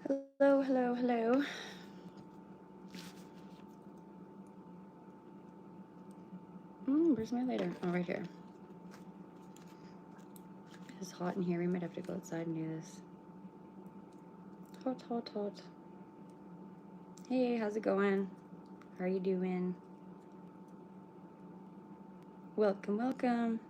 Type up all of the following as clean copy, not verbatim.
Hello, hello, hello. Where's my lighter? Oh, right here. It's hot in here. We might have to go outside and do this. Hot, hot, hot. Hey, how's it going? How are you doing? Welcome, welcome.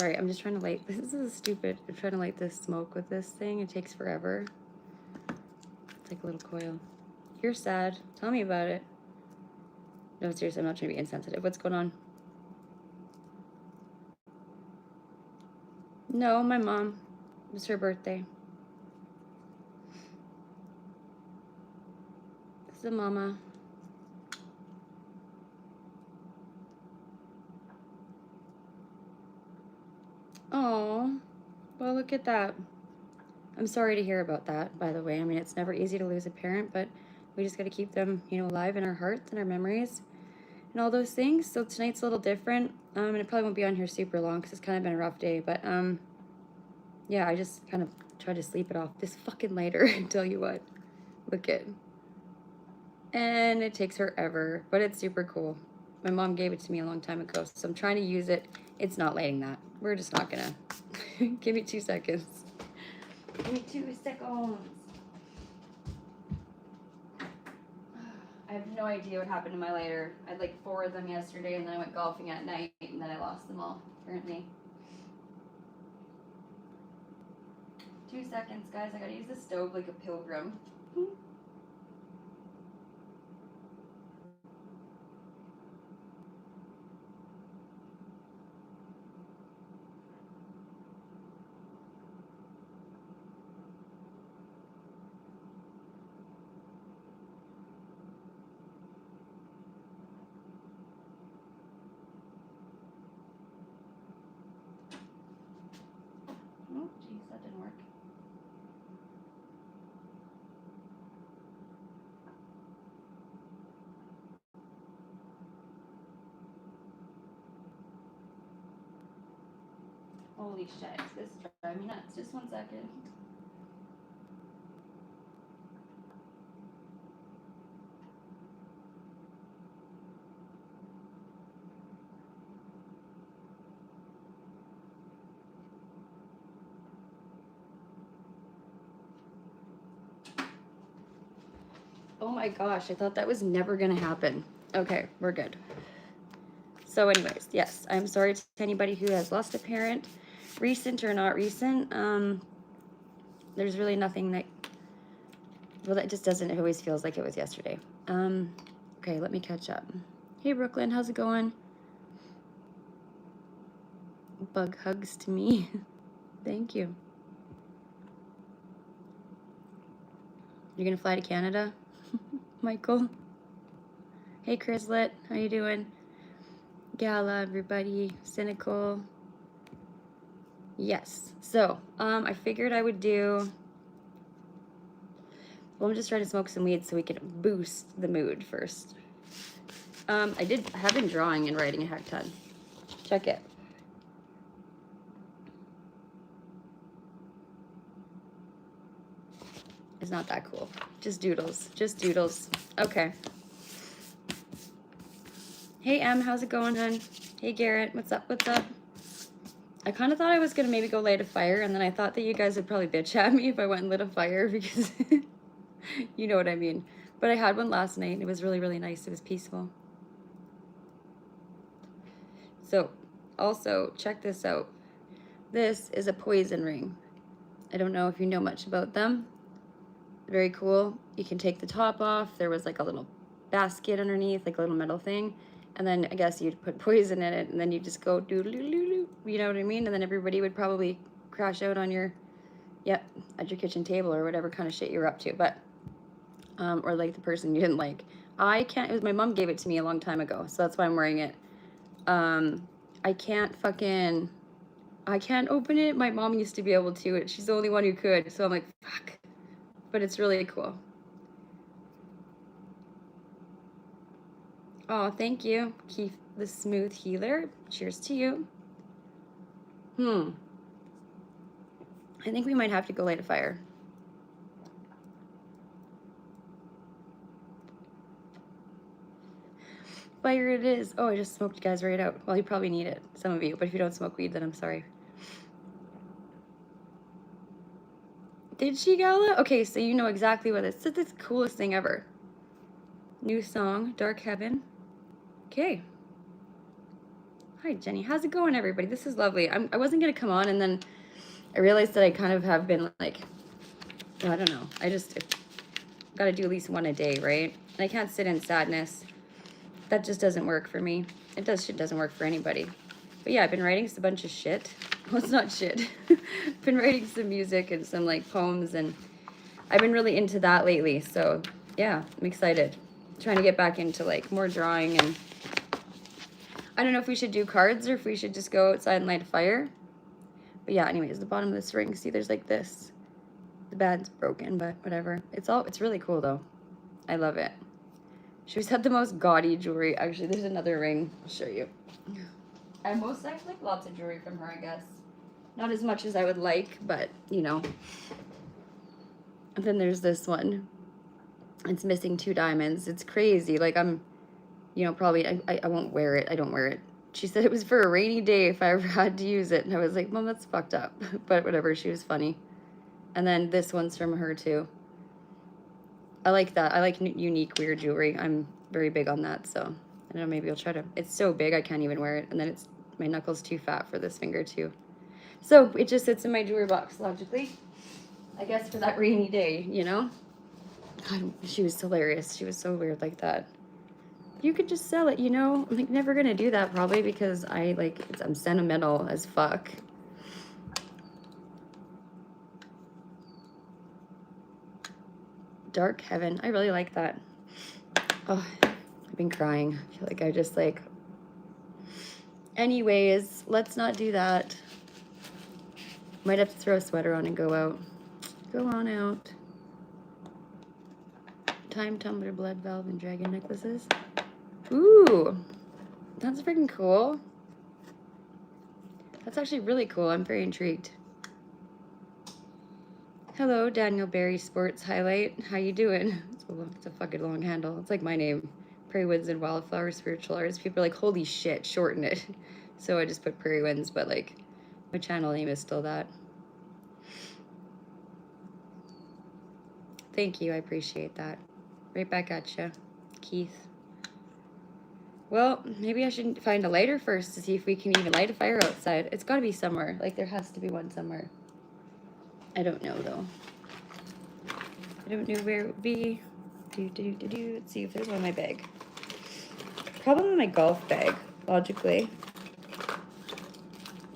Sorry, I'm just trying to light. This is stupid. I'm trying to light this smoke with this thing. It takes forever. It's like a little coil. You're sad. Tell me about it. No, seriously, I'm not trying to be insensitive. What's going on? No, my mom. It was her birthday. This is a mama. Oh, well, look at that. I'm sorry to hear about that, by the way. I mean, it's never easy to lose a parent, but we just got to keep them, alive in our hearts and our memories and all those things. So tonight's a little different, and it probably won't be on here super long because it's kind of been a rough day. But yeah, I just kind of tried to sleep it off. This fucking lighter, I tell you what, look it. And it takes forever, but it's super cool. My mom gave it to me a long time ago, so I'm trying to use it. It's not lighting that. We're just not gonna. Give me 2 seconds. Give me 2 seconds. I have no idea what happened to my lighter. I had like 4 of them yesterday, and then I went golfing at night, and then I lost them all, apparently. 2 seconds, guys. I gotta use the stove like a pilgrim. Oh, jeez, that didn't work. Holy shit, this is driving me nuts. Just 1 second. Oh my gosh, I thought that was never gonna happen. Okay, we're good. So anyways, yes, I'm sorry to anybody who has lost a parent, recent or not recent. There's really nothing that, well, that just doesn't, it always feels like it was yesterday. Okay, let me catch up. Hey Brooklyn, how's it going? Bug hugs to me. Thank you. You're gonna fly to Canada? Michael? Hey Chrislet, how you doing? Gala, everybody, Cynical. Yes, so I figured I would do, well, I'm just trying to smoke some weed so we can boost the mood first. I have been drawing and writing a heck ton. Check it. It's not that cool. Just doodles. Just doodles. Okay. Hey, Em. How's it going, hun? Hey, Garrett. What's up? What's up? I kind of thought I was going to maybe go light a fire, and then I thought that you guys would probably bitch at me if I went and lit a fire because you know what I mean. But I had one last night, and it was really, really nice. It was peaceful. So, also, check this out. This is a poison ring. I don't know if you know much about them. Very cool. You can take the top off. There was like a little basket underneath, like a little metal thing. And then I guess you'd put poison in it, and then you just go doo-doo-doo-doo, you know what I mean? And then everybody would probably crash out on your, yep, at your kitchen table or whatever kind of shit you're up to. But, or like the person you didn't like. I can't, it was my mom gave it to me a long time ago, so that's why I'm wearing it. I can't open it. My mom used to be able to. She's the only one who could, so I'm like, fuck. But it's really cool. Oh, thank you, Keith the Smooth Healer. Cheers to you. I think we might have to go light a fire. fire it is. Oh, I just smoked you guys right out. Well, you probably need it, some of you, but if you don't smoke weed, then I'm sorry. Did she, Gala? Okay, so you know exactly what it's the coolest thing ever. New song, Dark Heaven. Okay. Hi, Jenny. How's it going, everybody? This is lovely. I wasn't going to come on, and then I realized that I kind of have been like, I don't know. I just got to do at least one a day, right? And I can't sit in sadness. That just doesn't work for me. Shit doesn't work for anybody. But yeah, I've been writing a bunch of shit. Well, it's not shit. I've been writing some music and some like poems, and I've been really into that lately. So yeah, I'm excited. Trying to get back into like more drawing, and I don't know if we should do cards or if we should just go outside and light a fire. But yeah, anyways, the bottom of this ring, see there's like this. The bad's broken, but whatever. It's really cool though. I love it. She always had the most gaudy jewelry. Actually, there's another ring. I'll show you. I most like lots of jewelry from her, I guess. Not as much as I would like, but you know. And then there's this one. It's missing 2 diamonds. It's crazy. Like I'm, you know, probably I won't wear it. I don't wear it. She said it was for a rainy day if I ever had to use it. And I was like, Mom, that's fucked up. But whatever, she was funny. And then this one's from her too. I like that. I like unique, weird jewelry. I'm very big on that, so I don't know, maybe I'll try to. It's so big I can't even wear it, and then my knuckle's too fat for this finger too. So it just sits in my jewelry box, logically. I guess for that rainy day, you know? God, she was hilarious. She was so weird like that. You could just sell it, you know? I'm like never gonna do that probably because I'm sentimental as fuck. Dark Heaven. I really like that. Oh, I've been crying. I feel like I just like... Anyways, let's not do that. Might have to throw a sweater on and go out. Go on out. Time tumbler, blood valve, and dragon necklaces. Ooh, that's freaking cool. That's actually really cool. I'm very intrigued. Hello, Daniel Berry Sports Highlight. How you doing? It's a fucking long handle. It's like my name. Prairie Winds and Wildflowers Spiritual Arts. People are like, holy shit, shorten it. So I just put Prairie Winds, but like my channel name is still that. Thank you, I appreciate that. Right back at you, Keith. Well, maybe I should find a lighter first to see if we can even light a fire outside. It's got to be somewhere. Like there has to be one somewhere. I don't know though. I don't know where it would be. Let's see if there's one in my bag. Probably in my golf bag, logically.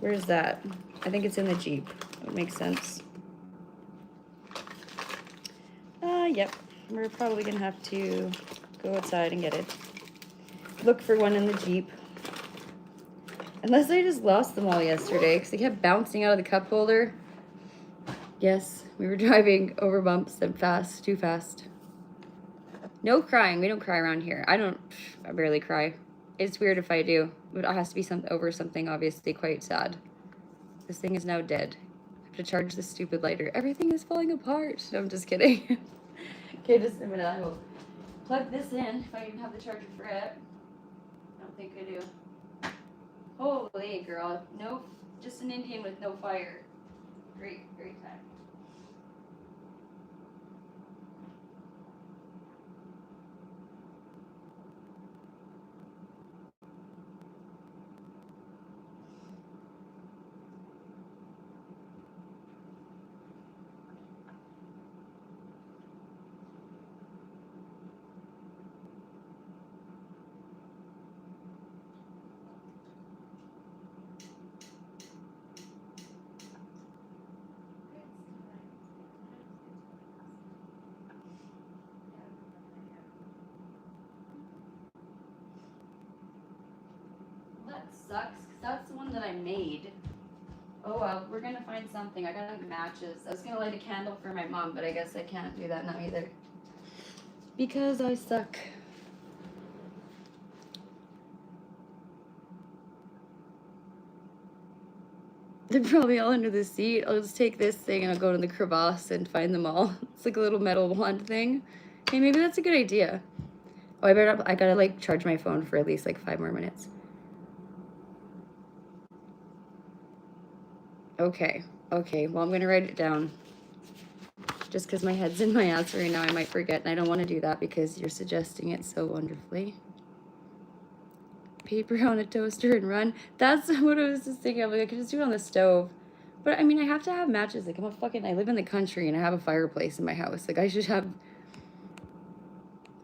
Where's that? I think it's in the Jeep. It makes sense. Yep. We're probably gonna have to go outside and get it. Look for one in the Jeep. Unless I just lost them all yesterday because they kept bouncing out of the cup holder. Yes, we were driving over bumps and fast, too fast. No crying. We don't cry around here. I barely cry. It's weird if I do. But it has to be over something obviously quite sad. This thing is now dead. I have to charge this stupid lighter. Everything is falling apart. No, I'm just kidding. Okay, just a minute. I will plug this in if I even have the charger for it. I don't think I do. Holy girl. Nope. Just an Indian with no fire. Great time. That sucks, because that's the one that I made. Oh well, we're gonna find something. I gotta have matches. I was gonna light a candle for my mom, but I guess I can't do that now either. Because I suck. They're probably all under the seat. I'll just take this thing and I'll go to the crevasse and find them all. It's like a little metal wand thing. Hey, maybe that's a good idea. Oh, I gotta like charge my phone for at least like 5 more minutes. Okay. Okay. Well, I'm gonna write it down. Just because my head's in my ass right now, I might forget, and I don't want to do that because you're suggesting it so wonderfully. Paper on a toaster and run. That's what I was just thinking of. Like, I could just do it on the stove. But I mean, I have to have matches. Like, I live in the country and I have a fireplace in my house. Like,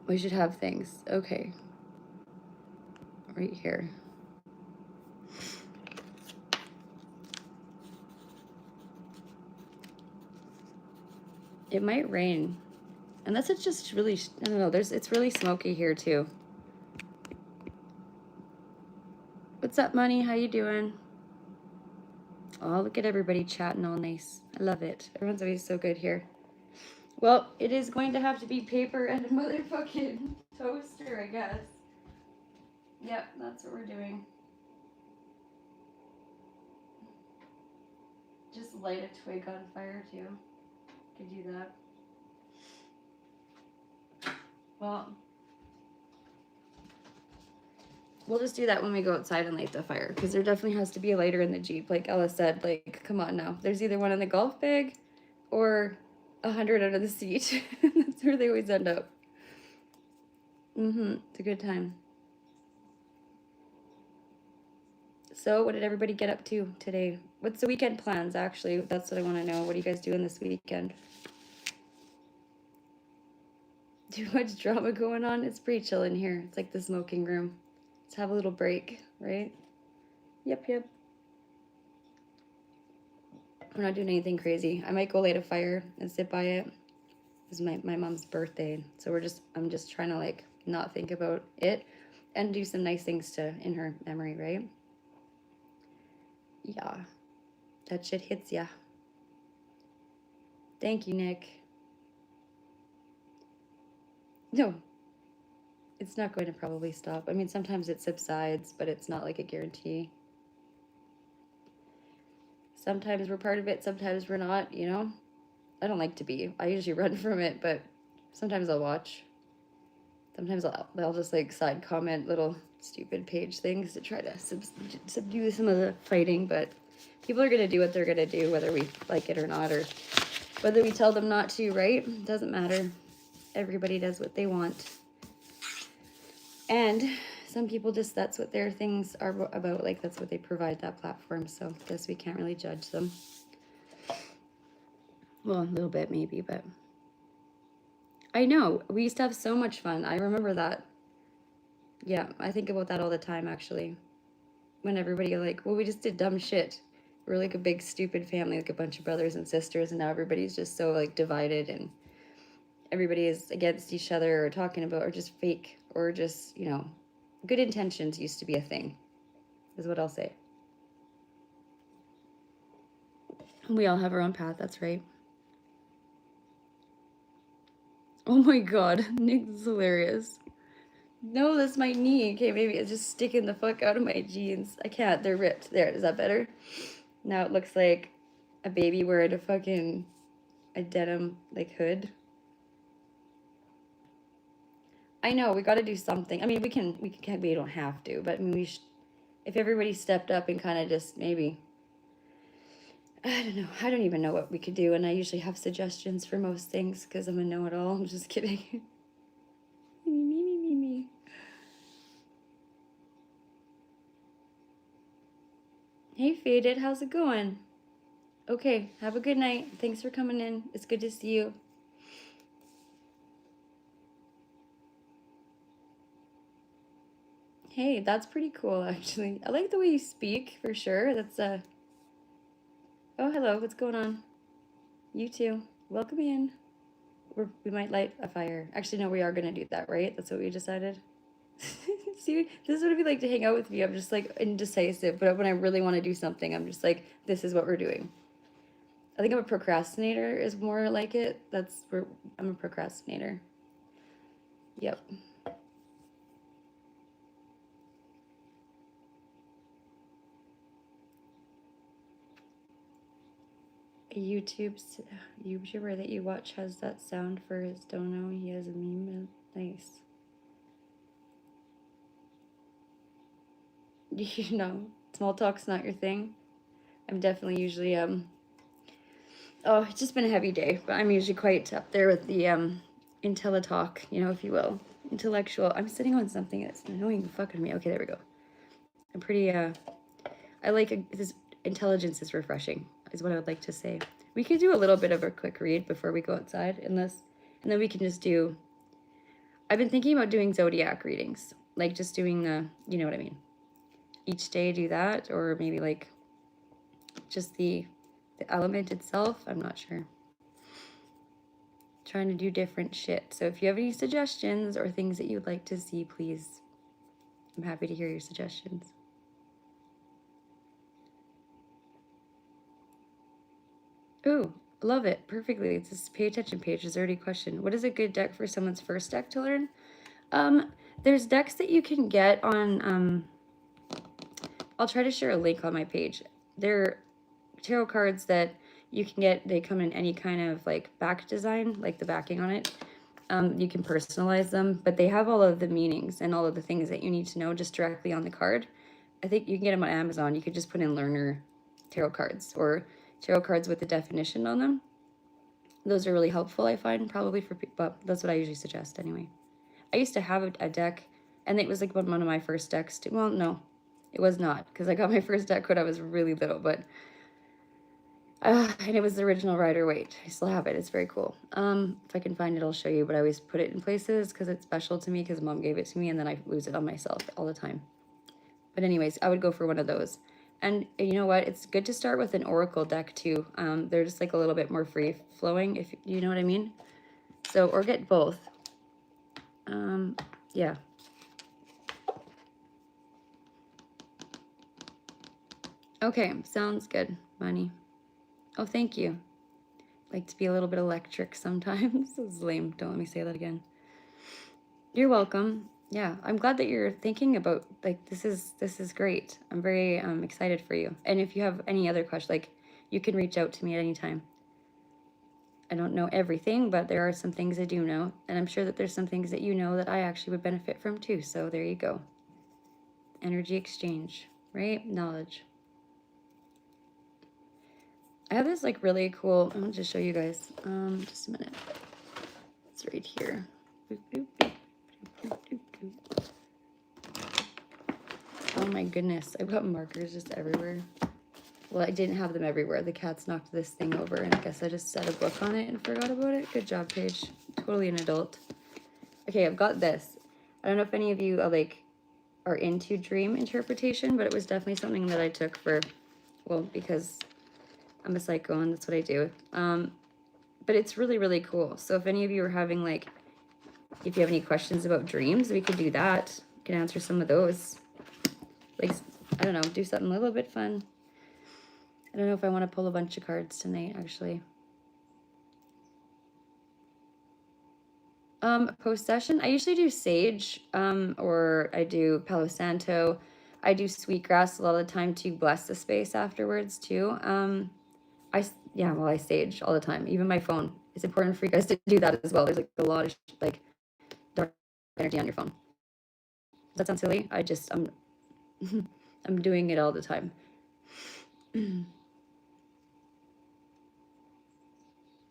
we should have things. Okay. Right here. It might rain. Unless it's just really, I don't know, it's really smoky here too. What's up, Money? How you doing? Oh, look at everybody chatting all nice. I love it. Everyone's always so good here. Well, it is going to have to be paper and a motherfucking toaster, I guess. Yep, that's what we're doing. Just light a twig on fire, too. Could do that. Well, we'll just do that when we go outside and light the fire, because there definitely has to be a lighter in the Jeep. Like Ella said, like, come on now. There's either one in the golf bag or 100 under the seat. That's where they always end up. It's a good time. So, what did everybody get up to today? What's the weekend plans, actually? That's what I want to know. What are you guys doing this weekend? Too much drama going on? It's pretty chill in here. It's like the smoking room. Let's have a little break, right? Yep, yep. We're not doing anything crazy. I might go light a fire and sit by it. It's my mom's birthday. So I'm just trying to like not think about it and do some nice things in her memory, right? Yeah. That shit hits ya. Thank you, Nick. No. It's not going to probably stop. I mean, sometimes it subsides, but it's not like a guarantee. Sometimes we're part of it, sometimes we're not, you know? I don't like to be. I usually run from it, but sometimes I'll watch. Sometimes I'll just like side comment little stupid page things to try to subdue some of the fighting, but people are going to do what they're going to do, whether we like it or not, or whether we tell them not to, right? Doesn't matter. Everybody does what they want. And some people just, that's what their things are about. Like, that's what they provide, that platform. So I guess we can't really judge them. Well, a little bit maybe, but I know. We used to have so much fun. I remember that. Yeah, I think about that all the time, actually. When everybody like, well, we just did dumb shit. We're like a big stupid family, like a bunch of brothers and sisters, and now everybody's just so like divided, and everybody is against each other or talking about, or just fake, or just, you know, good intentions used to be a thing, is what I'll say. We all have our own path, that's right. Oh my god, Nick is hilarious. No, that's my knee. Okay, maybe it's just sticking the fuck out of my jeans. I can't, they're ripped. There, is that better? Now it looks like a baby wearing a denim like hood. I know, we got to do something. I mean, we don't have to, but I mean, if everybody stepped up and kind of just maybe, I don't know. I don't even know what we could do, and I usually have suggestions for most things because I'm a know-it-all. I'm just kidding. Me. Hey, Faded, how's it going? Okay, have a good night. Thanks for coming in. It's good to see you. Hey, that's pretty cool, actually. I like the way you speak, for sure. That's Oh, hello. What's going on? You too. Welcome in. We might light a fire. Actually, no, we are going to do that, right? That's what we decided. See, this is what it'd be like to hang out with me. I'm just like indecisive, but when I really want to do something, I'm just like, this is what we're doing. I think I'm a procrastinator is more like it. That's where I'm a procrastinator. Yep. A YouTuber that you watch has that sound for his dono. He has a meme. Nice. You know, small talk's not your thing. I'm definitely usually, oh, it's just been a heavy day, but I'm usually quite up there with the, IntelliTalk, you know, if you will. Intellectual. I'm sitting on something that's annoying the fuck out of me. Okay, there we go. I'm pretty, I like this. Intelligence is refreshing, is what I would like to say. We could do a little bit of a quick read before we go outside in this, and then we can just do. I've been thinking about doing zodiac readings, like just doing the, you know what I mean. Each day do that, or maybe like just the element itself. I'm not sure. Trying to do different shit. So if you have any suggestions or things that you'd like to see, please, I'm happy to hear your suggestions. Ooh, love it. Perfectly. It's this pay attention page. There's already a question. What is a good deck for someone's first deck to learn? There's decks that you can get on, I'll try to share a link on my page. They're tarot cards that you can get. They come in any kind of like back design, like the backing on it. You can personalize them, but they have all of the meanings and all of the things that you need to know just directly on the card. I think you can get them on Amazon. You could just put in learner tarot cards or tarot cards with the definition on them. Those are really helpful, I find, probably for people, but that's what I usually suggest anyway. I used to have a deck, and it was like one of my first decks too. Well, no, it was not, because I got my first deck when I was really little, but and it was the original Rider-Waite. I still have it. It's very cool. If I can find it, I'll show you, but I always put it in places because it's special to me because Mom gave it to me, and then I lose it on myself all the time. But anyways, I would go for one of those. And you know what? It's good to start with an Oracle deck too. They're just like a little bit more free flowing, if you know what I mean. So, or get both. Yeah. Okay, sounds good, Money. Oh, thank you. Like to be a little bit electric sometimes. This is lame. Don't let me say that again. You're welcome. Yeah, I'm glad that you're thinking about like this is great. I'm very excited for you. And if you have any other questions, like you can reach out to me at any time. I don't know everything, but there are some things I do know, and I'm sure that there's some things that you know that I actually would benefit from too. So there you go. Energy exchange, right? Knowledge. I have this like really cool, I'm gonna just show you guys. Just a minute. It's right here. Oh my goodness, I've got markers just everywhere. Well, I didn't have them everywhere. The cats knocked this thing over, and I guess I just set a book on it and forgot about it. Good job, Paige. Totally an adult. Okay, I've got this. I don't know if any of you are into dream interpretation, but it was definitely something that I took for, well, because I'm a psycho and that's what I do. But it's really, really cool. So if any of you are having like, if you have any questions about dreams, we could do that. We can answer some of those. Like, I don't know, do something a little bit fun. I don't know if I want to pull a bunch of cards tonight, actually. Post session, I usually do sage, or I do Palo Santo. I do sweetgrass a lot of the time to bless the space afterwards too. I sage all the time, even my phone. It's important for you guys to do that as well. There's like a lot of like dark energy on your phone. Does that sound silly? I'm doing it all the time.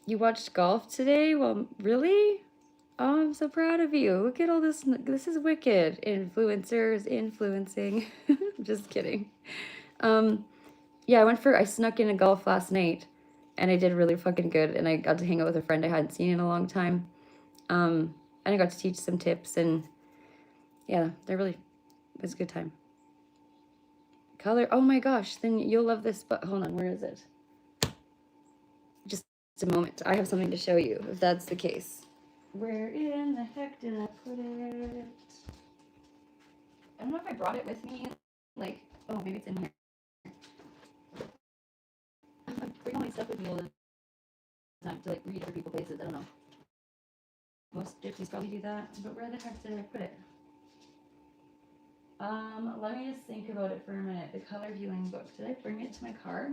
You watched golf today? Well, really? Oh, I'm so proud of you. Look at all this. This is wicked. Influencers influencing. Just kidding. Yeah, I snuck in a golf last night and I did really fucking good. And I got to hang out with a friend I hadn't seen in a long time. And I got to teach some tips and yeah, it was a good time. Color. Oh my gosh. Then you'll love this. But hold on. Where is it? Just a moment. I have something to show you if that's the case. Where in the heck did I put it? I don't know if I brought it with me. Like, oh, maybe it's in here. I bring all my stuff with me all the time to like read other people's places. I don't know. Most gypsies probably do that. But where the heck did I put it? Let me just think about it for a minute. The color healing book. Did I bring it to my car?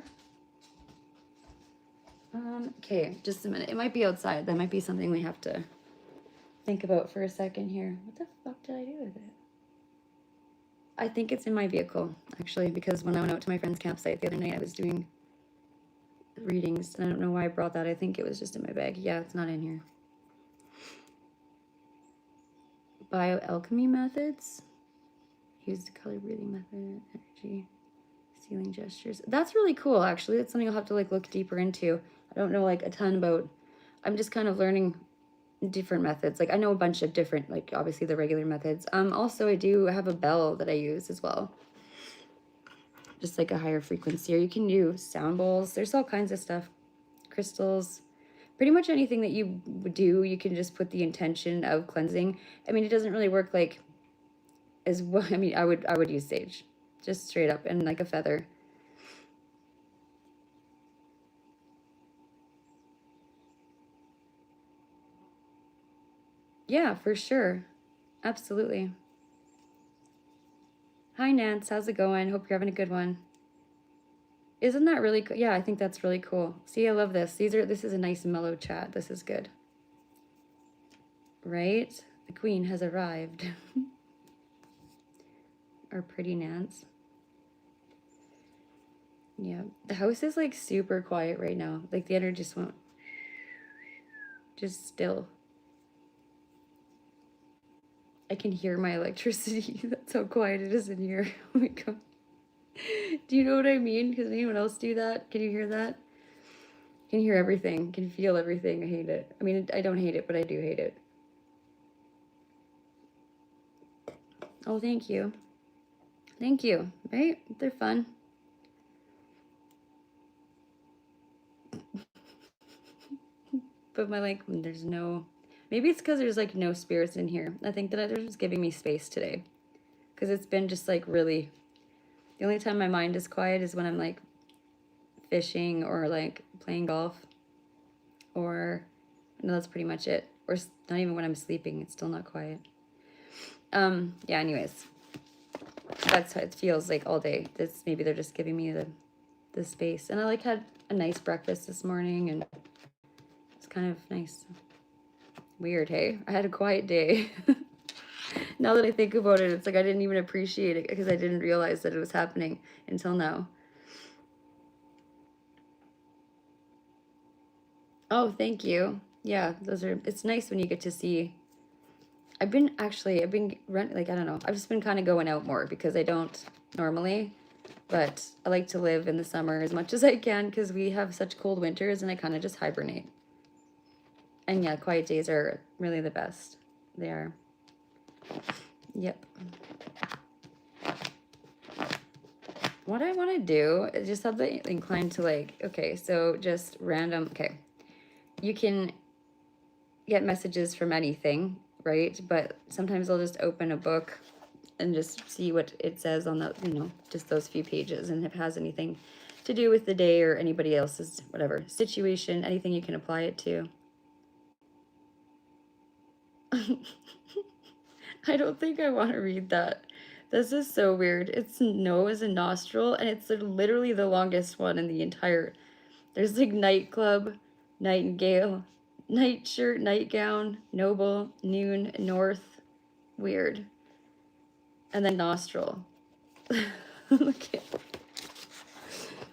Okay, just a minute. It might be outside. That might be something we have to think about for a second here. What the fuck did I do with it? I think it's in my vehicle, actually, because when I went out to my friend's campsite the other night, I was doing readings, and I don't know why I brought that. I think it was just in my bag. Yeah, it's not in here. Bioalchemy methods. Use the color breathing method, energy, sealing gestures. That's really cool, actually. That's something I'll have to like look deeper into. I don't know like a ton about, I'm just kind of learning different methods. Like I know a bunch of different, like obviously the regular methods. Also I do have a bell that I use as well. Just like a higher frequency, or you can do sound bowls. There's all kinds of stuff. Crystals, pretty much anything that you do, you can just put the intention of cleansing. I mean, it doesn't really work like as well. I mean, I would use sage, just straight up, and like a feather. Yeah, for sure. Absolutely. Hi, Nance. How's it going? Hope you're having a good one. Isn't that really cool? Yeah, I think that's really cool. See, I love this. This is a nice mellow chat. This is good. Right? The queen has arrived. Our pretty Nance. Yeah. The house is like super quiet right now. Like the energy just went just still. I can hear my electricity. That's how quiet it is in here. Oh my god. Do you know what I mean? Does anyone else do that? Can you hear that? Can hear everything. Can feel everything. I hate it. I mean, I don't hate it, but I do hate it. Oh, thank you. Thank you. Right? They're fun. But my like, there's no. Maybe it's because there's like no spirits in here. I think that they're just giving me space today, because it's been just like really. The only time my mind is quiet is when I'm like fishing or like playing golf, or no, that's pretty much it. Or not even when I'm sleeping, it's still not quiet. Yeah, anyways. That's how it feels like all day. Maybe they're just giving me the space. And I like had a nice breakfast this morning, and it's kind of nice. Weird, hey? I had a quiet day. Now that I think about it, it's like I didn't even appreciate it because I didn't realize that it was happening until now. Oh, thank you. Yeah, it's nice when you get to see. I've been running, like, I don't know. I've just been kind of going out more because I don't normally, but I like to live in the summer as much as I can because we have such cold winters, and I kind of just hibernate. And yeah, quiet days are really the best. They are. Yep. What I want to do is just have the incline to like, okay, so just random, okay. You can get messages from anything, right? But sometimes I'll just open a book and just see what it says on the, just those few pages, and if it has anything to do with the day or anybody else's, whatever, situation, anything you can apply it to. I don't think I want to read that. This is so weird. It's nose and nostril, and it's literally the longest one in the entire. There's like nightclub, nightingale, nightshirt, nightgown, noble, noon, north, weird, and then nostril. look,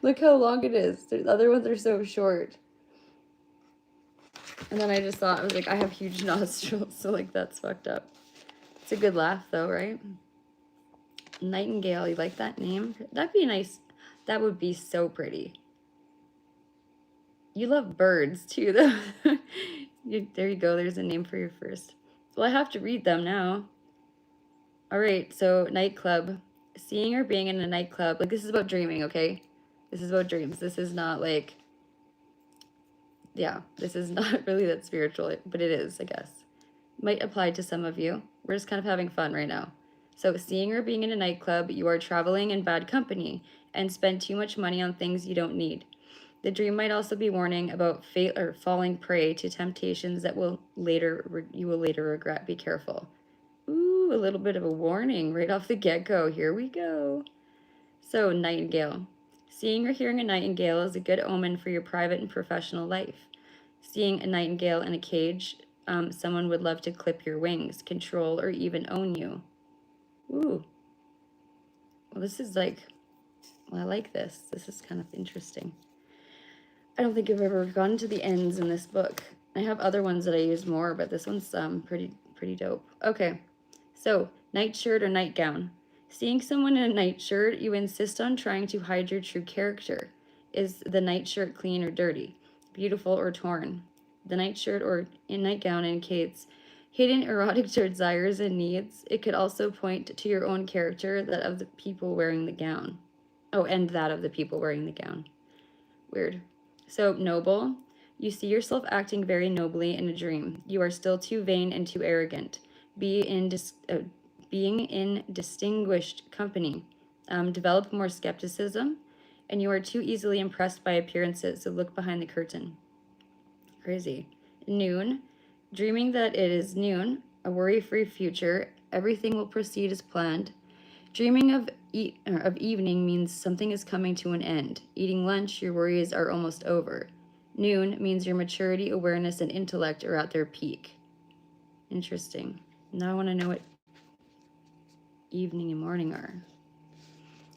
look how long it is. The other ones are so short. And then I just thought, I was like, I have huge nostrils, so like that's fucked up. It's a good laugh though, right? Nightingale, you like that name? That'd be nice. That would be so pretty. You love birds too, though. There you go. There's a name for your first. Well, I have to read them now. All right. So, nightclub. Seeing or being in a nightclub. Like, this is about dreaming, okay? This is about dreams. This is not like. Yeah, this is not really that spiritual, but it is, I guess. Might apply to some of you. We're just kind of having fun right now. So, seeing or being in a nightclub, you are traveling in bad company and spend too much money on things you don't need. The dream might also be warning about fate or falling prey to temptations that you will later regret. Be careful. Ooh, a little bit of a warning right off the get-go. Here we go. So, nightingale. Seeing or hearing a nightingale is a good omen for your private and professional life. Seeing a nightingale in a cage, someone would love to clip your wings, control, or even own you. Ooh. Well, this is like, well, I like this. This is kind of interesting. I don't think I've ever gone to the ends in this book. I have other ones that I use more, but this one's pretty dope. Okay, so nightshirt or nightgown. Seeing someone in a nightshirt, you insist on trying to hide your true character. Is the nightshirt clean or dirty? Beautiful or torn? The nightshirt or nightgown indicates hidden erotic desires and needs. It could also point to your own character, that of the people wearing the gown. Oh, and that of the people wearing the gown. Weird. So, noble. You see yourself acting very nobly in a dream. You are still too vain and too arrogant. Being in distinguished company. Develop more skepticism, and you are too easily impressed by appearances, so look behind the curtain. Crazy. Noon. Dreaming that it is noon, a worry-free future, everything will proceed as planned. Dreaming of evening means something is coming to an end. Eating lunch, your worries are almost over. Noon means your maturity, awareness, and intellect are at their peak. Interesting. Now I want to know what evening and morning are.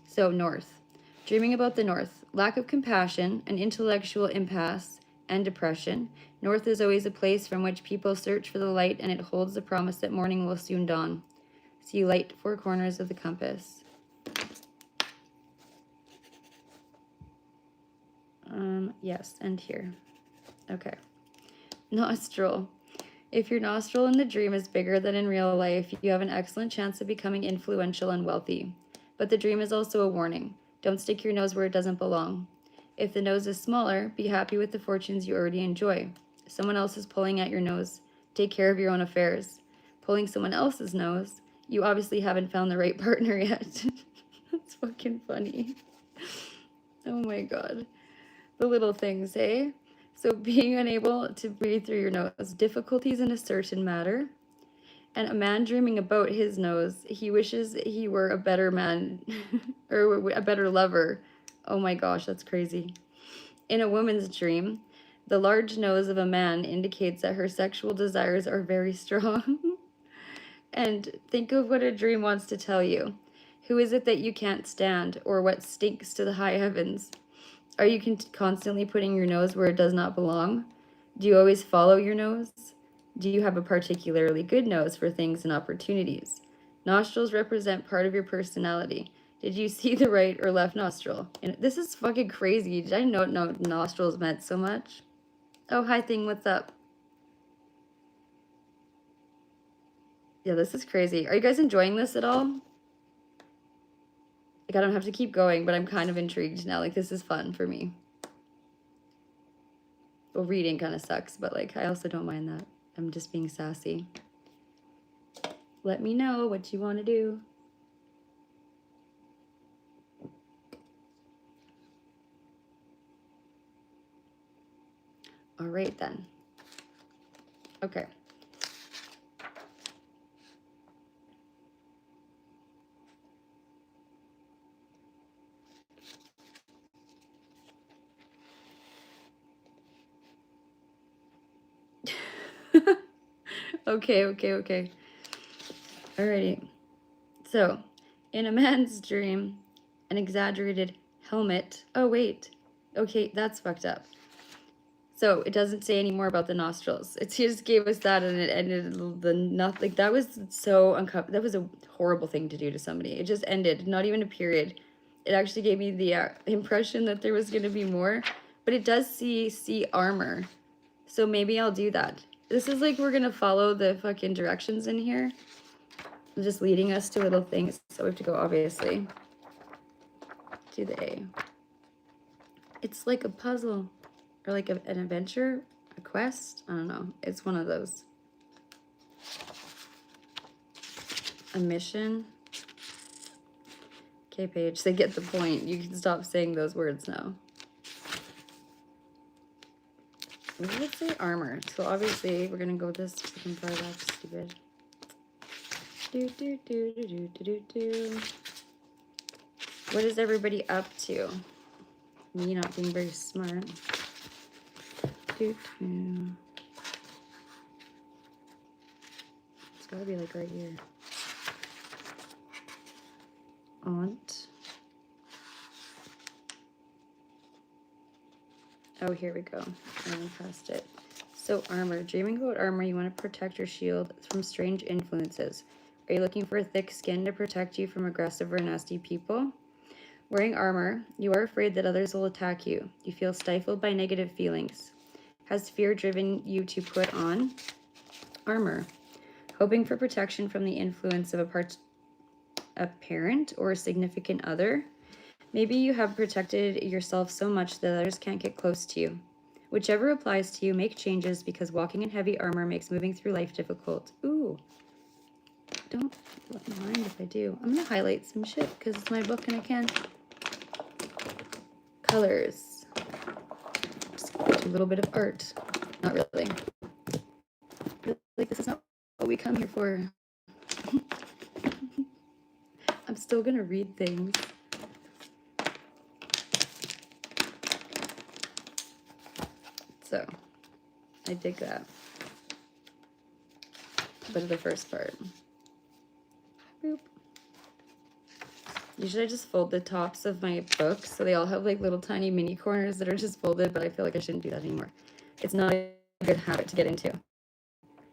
So, north. Dreaming about the north. Lack of compassion, an intellectual impasse, and depression. North is always a place from which people search for the light, and it holds the promise that morning will soon dawn. See light 4 corners of the compass. Yes, and here. Okay. Nostril. If your nostril in the dream is bigger than in real life, you have an excellent chance of becoming influential and wealthy. But the dream is also a warning. Don't stick your nose where it doesn't belong. If the nose is smaller, be happy with the fortunes you already enjoy. Someone else is pulling at your nose. Take care of your own affairs. Pulling someone else's nose, you obviously haven't found the right partner yet. That's fucking funny. Oh my god. The little things, eh? So being unable to breathe through your nose, difficulties in a certain matter, and a man dreaming about his nose, he wishes he were a better man or a better lover. Oh my gosh, that's crazy. In a woman's dream, the large nose of a man indicates that her sexual desires are very strong. And think of what a dream wants to tell you. Who is it that you can't stand, or what stinks to the high heavens? Are you constantly putting your nose where it does not belong? Do you always follow your nose? Do you have a particularly good nose for things and opportunities? Nostrils represent part of your personality. Did you see the right or left nostril? And this is fucking crazy. Did I not know nostrils meant so much? Oh, hi thing, what's up? Yeah, this is crazy. Are you guys enjoying this at all? Like, I don't have to keep going, but I'm kind of intrigued now. Like, this is fun for me. Well, reading kind of sucks, but like, I also don't mind that. I'm just being sassy. Let me know what you want to do. All right, then. Okay. Okay. Alrighty. So, in a man's dream, an exaggerated helmet. Oh, wait. Okay, that's fucked up. So, it doesn't say any more about the nostrils. It just gave us that and it ended the nothing. Like, that was so uncomfortable. That was a horrible thing to do to somebody. It just ended, not even a period. It actually gave me the impression that there was going to be more. But it does see armor. So maybe I'll do that. This is like we're going to follow the fucking directions in here. Just leading us to little things. So we have to go, obviously, to the A. It's like a puzzle. Or like an adventure. A quest. I don't know. It's one of those. A mission. Okay, Paige. They get the point. You can stop saying those words now. What did it say? Armor. So obviously we're gonna go this fucking far back, stupid. What is everybody up to? Me not being very smart. It's gotta be like right here. Aunt. Oh, here we go. I went past it. So armor. Dreaming about armor, you want to protect your shield from strange influences. Are you looking for a thick skin to protect you from aggressive or nasty people? Wearing armor, you are afraid that others will attack you. You feel stifled by negative feelings. Has fear driven you to put on armor? Hoping for protection from the influence of a parent or a significant other? Maybe you have protected yourself so much that others can't get close to you. Whichever applies to you, make changes because walking in heavy armor makes moving through life difficult. Ooh, don't mind if I do. I'm going to highlight some shit because it's my book and I can. Colors. Just do a little bit of art. Not really. Like, this is not what we come here for. I'm still going to read things. So, I dig that. But the first part. Boop. Usually I just fold the tops of my books so they all have like little tiny mini corners that are just folded, but I feel like I shouldn't do that anymore. It's not a good habit to get into.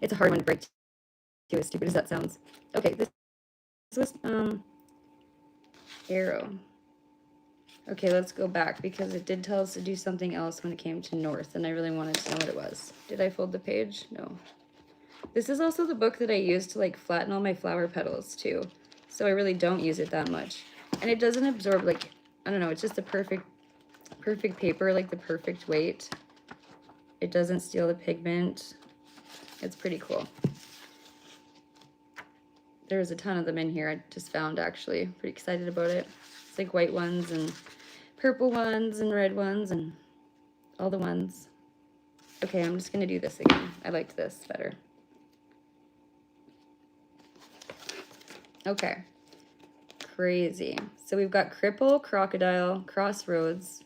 It's a hard one to break too, as stupid as that sounds. Okay, this was arrow. Okay, let's go back because it did tell us to do something else when it came to north, and I really wanted to know what it was. Did I fold the page? No. This is also the book that I use to like flatten all my flower petals too, so I really don't use it that much. And it doesn't absorb, like, I don't know, it's just a perfect paper, like the perfect weight. It doesn't steal the pigment. It's pretty cool. There's a ton of them in here I just found, actually. Pretty excited about it. It's like white ones and purple ones and red ones and all the ones. Okay, I'm just gonna do this again. I liked this better. Okay. Crazy. So we've got cripple, crocodile, crossroads,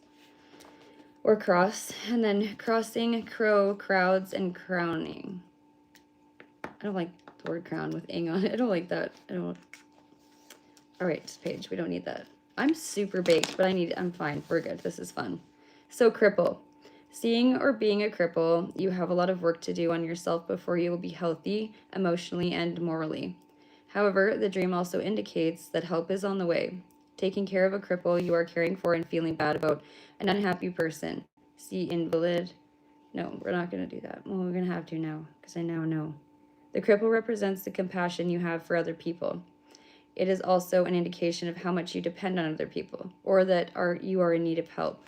or cross, and then crossing, crow, crowds, and crowning. I don't like the word crown with ing on it. I don't like that. I don't. All right, page. We don't need that. I'm super baked, but I'm fine. We're good. This is fun. So cripple. Seeing or being a cripple, you have a lot of work to do on yourself before you will be healthy, emotionally, and morally. However, the dream also indicates that help is on the way. Taking care of a cripple you are caring for and feeling bad about an unhappy person. See invalid. No, we're not going to do that. Well, we're going to have to now because I now know. The cripple represents the compassion you have for other people. It is also an indication of how much you depend on other people or that you are in need of help.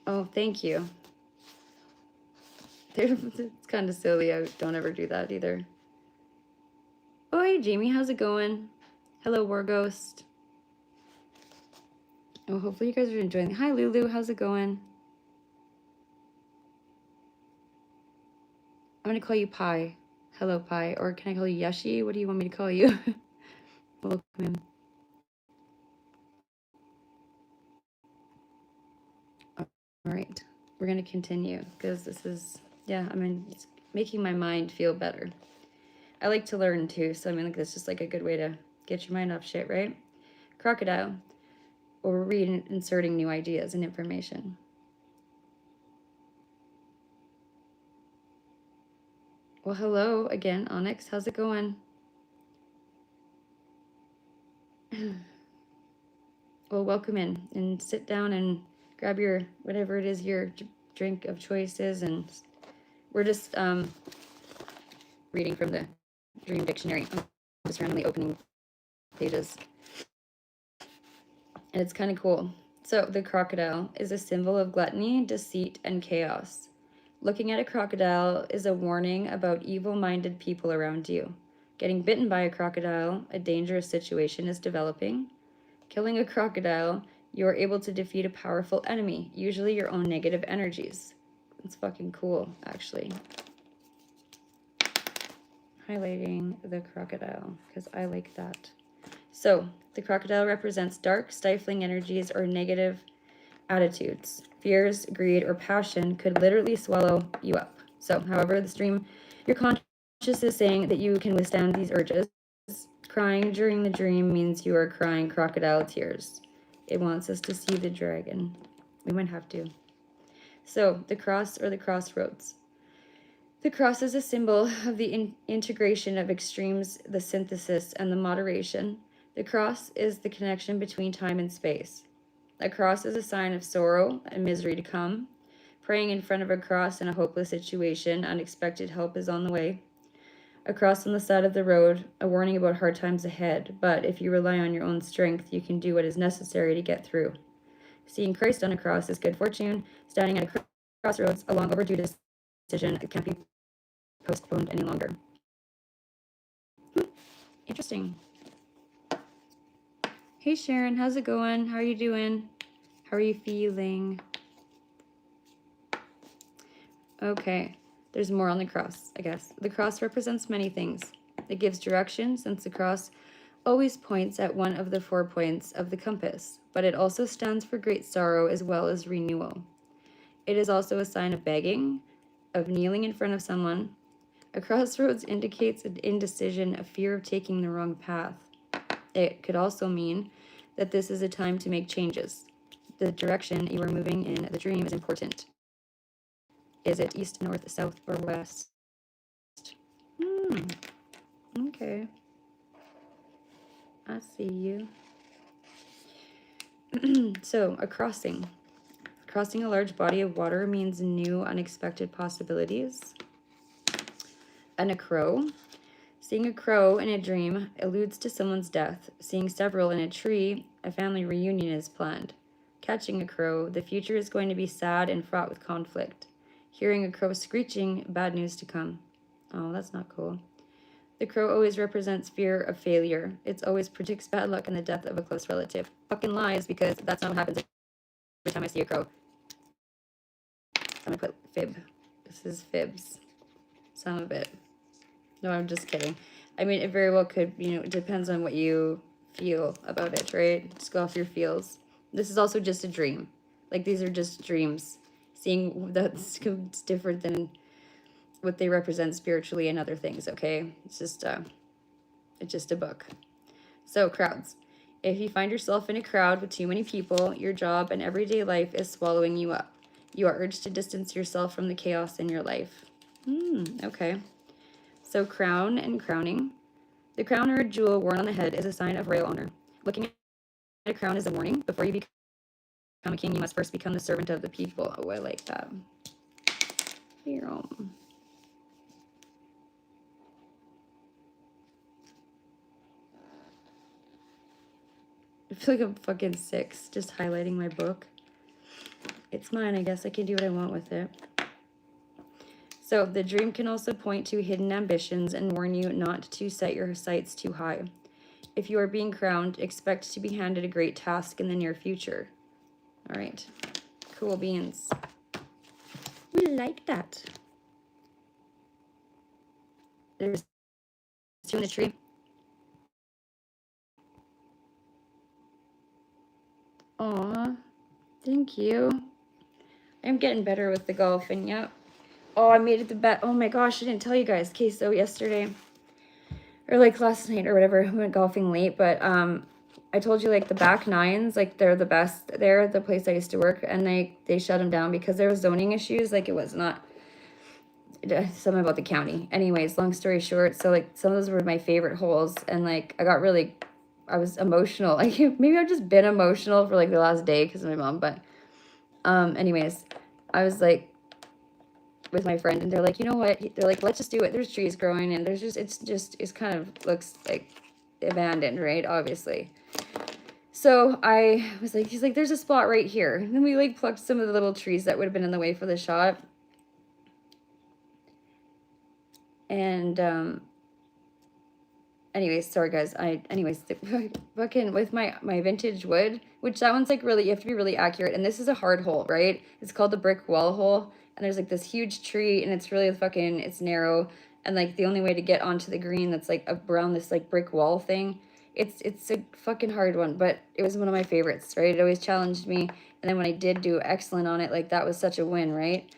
Oh, thank you. It's kind of silly. I don't ever do that either. Oh, hey, Jamie. How's it going? Hello, War Ghost. Oh, hopefully you guys are enjoying. Hi, Lulu. How's it going? I'm going to call you Pi. Hello, Pi. Or can I call you Yashi? What do you want me to call you? Welcome in. All right. We're going to continue because this is, yeah, I mean, it's making my mind feel better. I like to learn too, so I mean, like, it's just like a good way to get your mind off shit, right? Crocodile, or reinserting new ideas and information. Well, hello again, Onyx. How's it going? Well, welcome in and sit down and grab your whatever it is your drink of choice is, and we're just reading from the Dream Dictionary. I'm just randomly opening pages, and it's kind of cool. So the crocodile is a symbol of gluttony, deceit, and chaos. Looking at a crocodile is a warning about evil-minded people around you. Getting bitten by a crocodile, a dangerous situation is developing. Killing a crocodile, you are able to defeat a powerful enemy, usually your own negative energies. It's fucking cool, actually. Highlighting the crocodile, because I like that. So, the crocodile represents dark, stifling energies or negative attitudes. Fears, greed, or passion could literally swallow you up. So, however, this dream, your conscious is saying that you can withstand these urges. Crying during the dream means you are crying crocodile tears. It wants us to see the dragon. We might have to. So, the cross or the crossroads. The cross is a symbol of the integration of extremes, the synthesis, and the moderation. The cross is the connection between time and space. A cross is a sign of sorrow and misery to come. Praying in front of a cross in a hopeless situation, unexpected help is on the way. A cross on the side of the road, a warning about hard times ahead, but if you rely on your own strength, you can do what is necessary to get through. Seeing Christ on a cross is good fortune. Standing at a crossroads, a long overdue decision that can't be postponed any longer. Interesting. Hey Sharon, how's it going? How are you doing? How are you feeling? Okay, there's more on the cross, I guess. The cross represents many things. It gives direction, since the cross always points at one of the 4 points of the compass, but it also stands for great sorrow as well as renewal. It is also a sign of begging, of kneeling in front of someone. A crossroads indicates an indecision, a fear of taking the wrong path. It could also mean that this is a time to make changes. The direction you are moving in the dream is important. Is it east, north, south, or west? Okay. I see you. So, a crossing. Crossing a large body of water means new, unexpected possibilities. And a crow. Seeing a crow in a dream alludes to someone's death. Seeing several in a tree, a family reunion is planned. Catching a crow, the future is going to be sad and fraught with conflict. Hearing a crow screeching, bad news to come. Oh, that's not cool. The crow always represents fear of failure. It always predicts bad luck and the death of a close relative. Fucking lies, because that's not what happens every time I see a crow. I'm gonna put fib. This is fibs. Some of it. No, I'm just kidding. I mean, it very well could, it depends on what you feel about it, right? Just go off your feels. This is also just a dream. Like, these are just dreams. Seeing that's different than what they represent spiritually and other things, okay? It's just a book. So, crowds. If you find yourself in a crowd with too many people, your job and everyday life is swallowing you up. You are urged to distance yourself from the chaos in your life. Okay. So, crown and crowning. The crown or a jewel worn on the head is a sign of royal honor. Looking at a crown is a warning. Before you become a king, you must first become the servant of the people. Oh, I like that. Here, I feel like I'm fucking 6, just highlighting my book. It's mine, I guess I can do what I want with it. So the dream can also point to hidden ambitions and warn you not to set your sights too high. If you are being crowned, expect to be handed a great task in the near future. All right, cool beans. We like that. There's 2 in the tree. Aw, thank you. I'm getting better with the golfing, yep. Oh, I made it the bet. Oh my gosh, I didn't tell you guys. Okay, so yesterday, or like last night or whatever, we went golfing late, but I told you like the back nines, like they're the best there at the place I used to work, and they shut them down because there was zoning issues. Like, it was not something about the county. Anyways, long story short, so like some of those were my favorite holes, and like I was emotional. Like, maybe I've just been emotional for like the last day because of my mom, but anyways, I was like with my friend, and they're like, you know what? They're like, let's just do it. There's trees growing, and it's kind of looks like abandoned, right? Obviously. So I was like, he's like, there's a spot right here. And then we like plucked some of the little trees that would have been in the way for the shot. And anyways, sorry guys. Fucking with my vintage wood, which that one's like really, you have to be really accurate. And this is a hard hole, right? It's called the brick wall hole. And there's like this huge tree, and it's really fucking, it's narrow. And like the only way to get onto the green that's like around this like brick wall thing, it's a fucking hard one, but it was one of my favorites, right? It always challenged me. And then when I did do excellent on it, like that was such a win, right?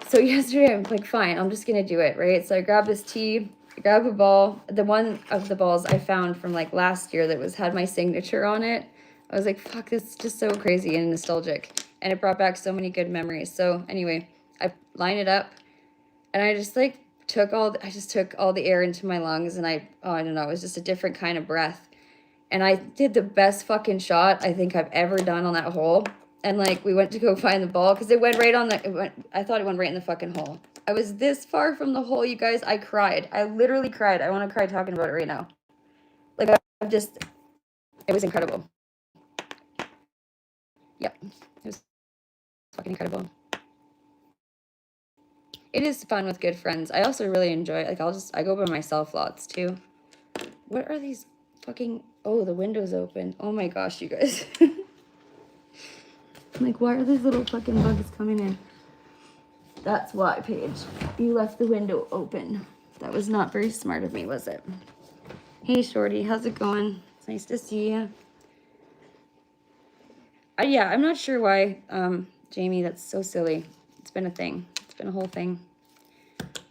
So yesterday I'm like, fine, I'm just gonna do it, right? So I grabbed this tee, I grabbed a ball. The one of the balls I found from like last year that had my signature on it. I was like, fuck, this is just so crazy and nostalgic. and it brought back so many good memories. So anyway, I line it up, and I just like took all the air into my lungs, and I don't know, it was just a different kind of breath. And I did the best fucking shot I think I've ever done on that hole. And like, we went to go find the ball because it went right on I thought it went right in the fucking hole. I was this far from the hole, you guys. I cried. I literally cried. I want to cry talking about it right now. Like, it was incredible. Yep. It was fucking incredible. It is fun with good friends. I also really enjoy it. Like, I go by myself lots too. What are these fucking, oh, the window's open. Oh my gosh, you guys. I'm like, why are these little fucking bugs coming in? That's why, Paige. You left the window open. That was not very smart of me, was it? Hey, Shorty, how's it going? It's nice to see you. Yeah, I'm not sure why, Jamie, that's so silly. It's been a thing. It's been a whole thing.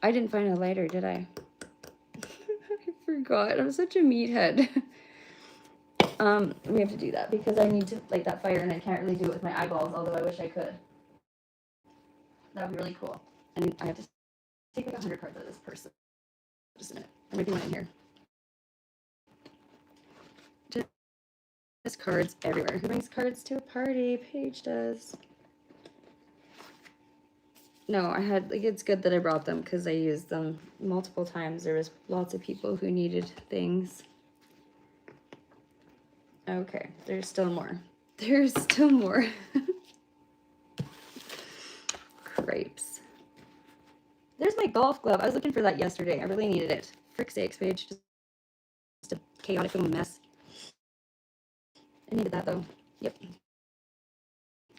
I didn't find a lighter, did I? I forgot. I'm such a meathead. We have to do that because I need to light that fire, and I can't really do it with my eyeballs, although I wish I could. That would be really cool. And I have to take like 100 cards out of this purse. Just a minute. There might be one in here. There's cards everywhere. Who brings cards to a party? Paige does. No, I had, like, it's good that I brought them because I used them multiple times. There was lots of people who needed things. Okay, there's still more. There's still more. Crepes. There's my golf glove. I was looking for that yesterday. I really needed it. Frick's sakes, Paige. Just a chaotic little mess. I needed that, though. Yep.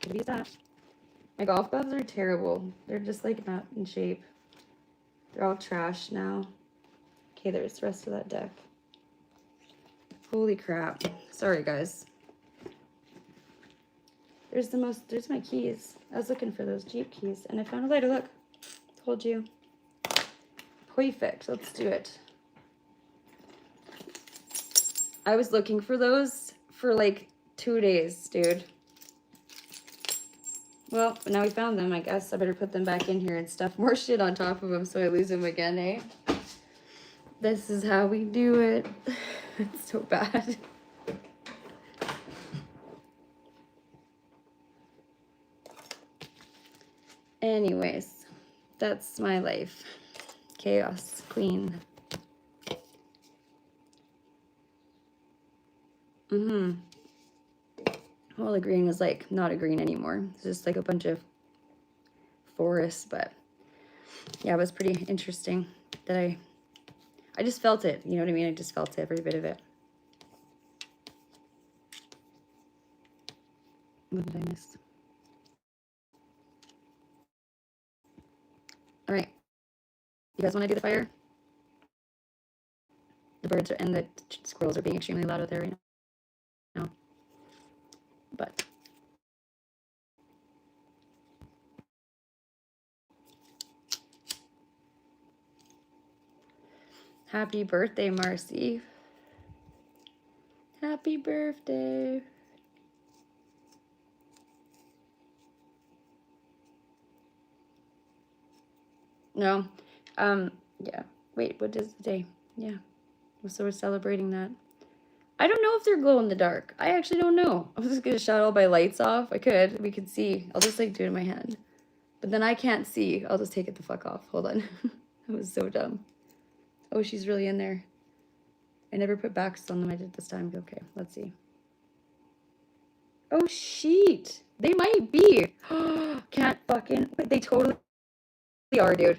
Could have used that. My golf gloves are terrible. They're just, like, not in shape. They're all trash now. Okay, there's the rest of that deck. Holy crap. Sorry, guys. There's my keys. I was looking for those Jeep keys, and I found a lighter. Look. Told you. Perfect. Let's do it. I was looking for those for like 2 days, dude. Well, now we found them. I guess I better put them back in here and stuff more shit on top of them so I lose them again, eh? This is how we do it. It's so bad. Anyways, that's my life. Chaos queen. Well, the green was like not a green anymore. It's just like a bunch of forest, but yeah, it was pretty interesting that I just felt it. You know what I mean? I just felt every bit of it. What did I miss? All right. You guys want to do the fire? The birds and the squirrels are being extremely loud out there right now. But happy birthday, Marcy. Happy birthday. No. Yeah. Wait, what is the day? Yeah. So we're celebrating that. I don't know if they're glow in the dark. I actually don't know. I'm just gonna shut all my lights off. I could. We could see. I'll just like do it in my hand. But then I can't see. I'll just take it the fuck off. Hold on. That was so dumb. Oh, she's really in there. I never put backs on them. I did this time. Okay, let's see. Oh, sheet. They might be. Can't fucking. Wait, they totally are, dude.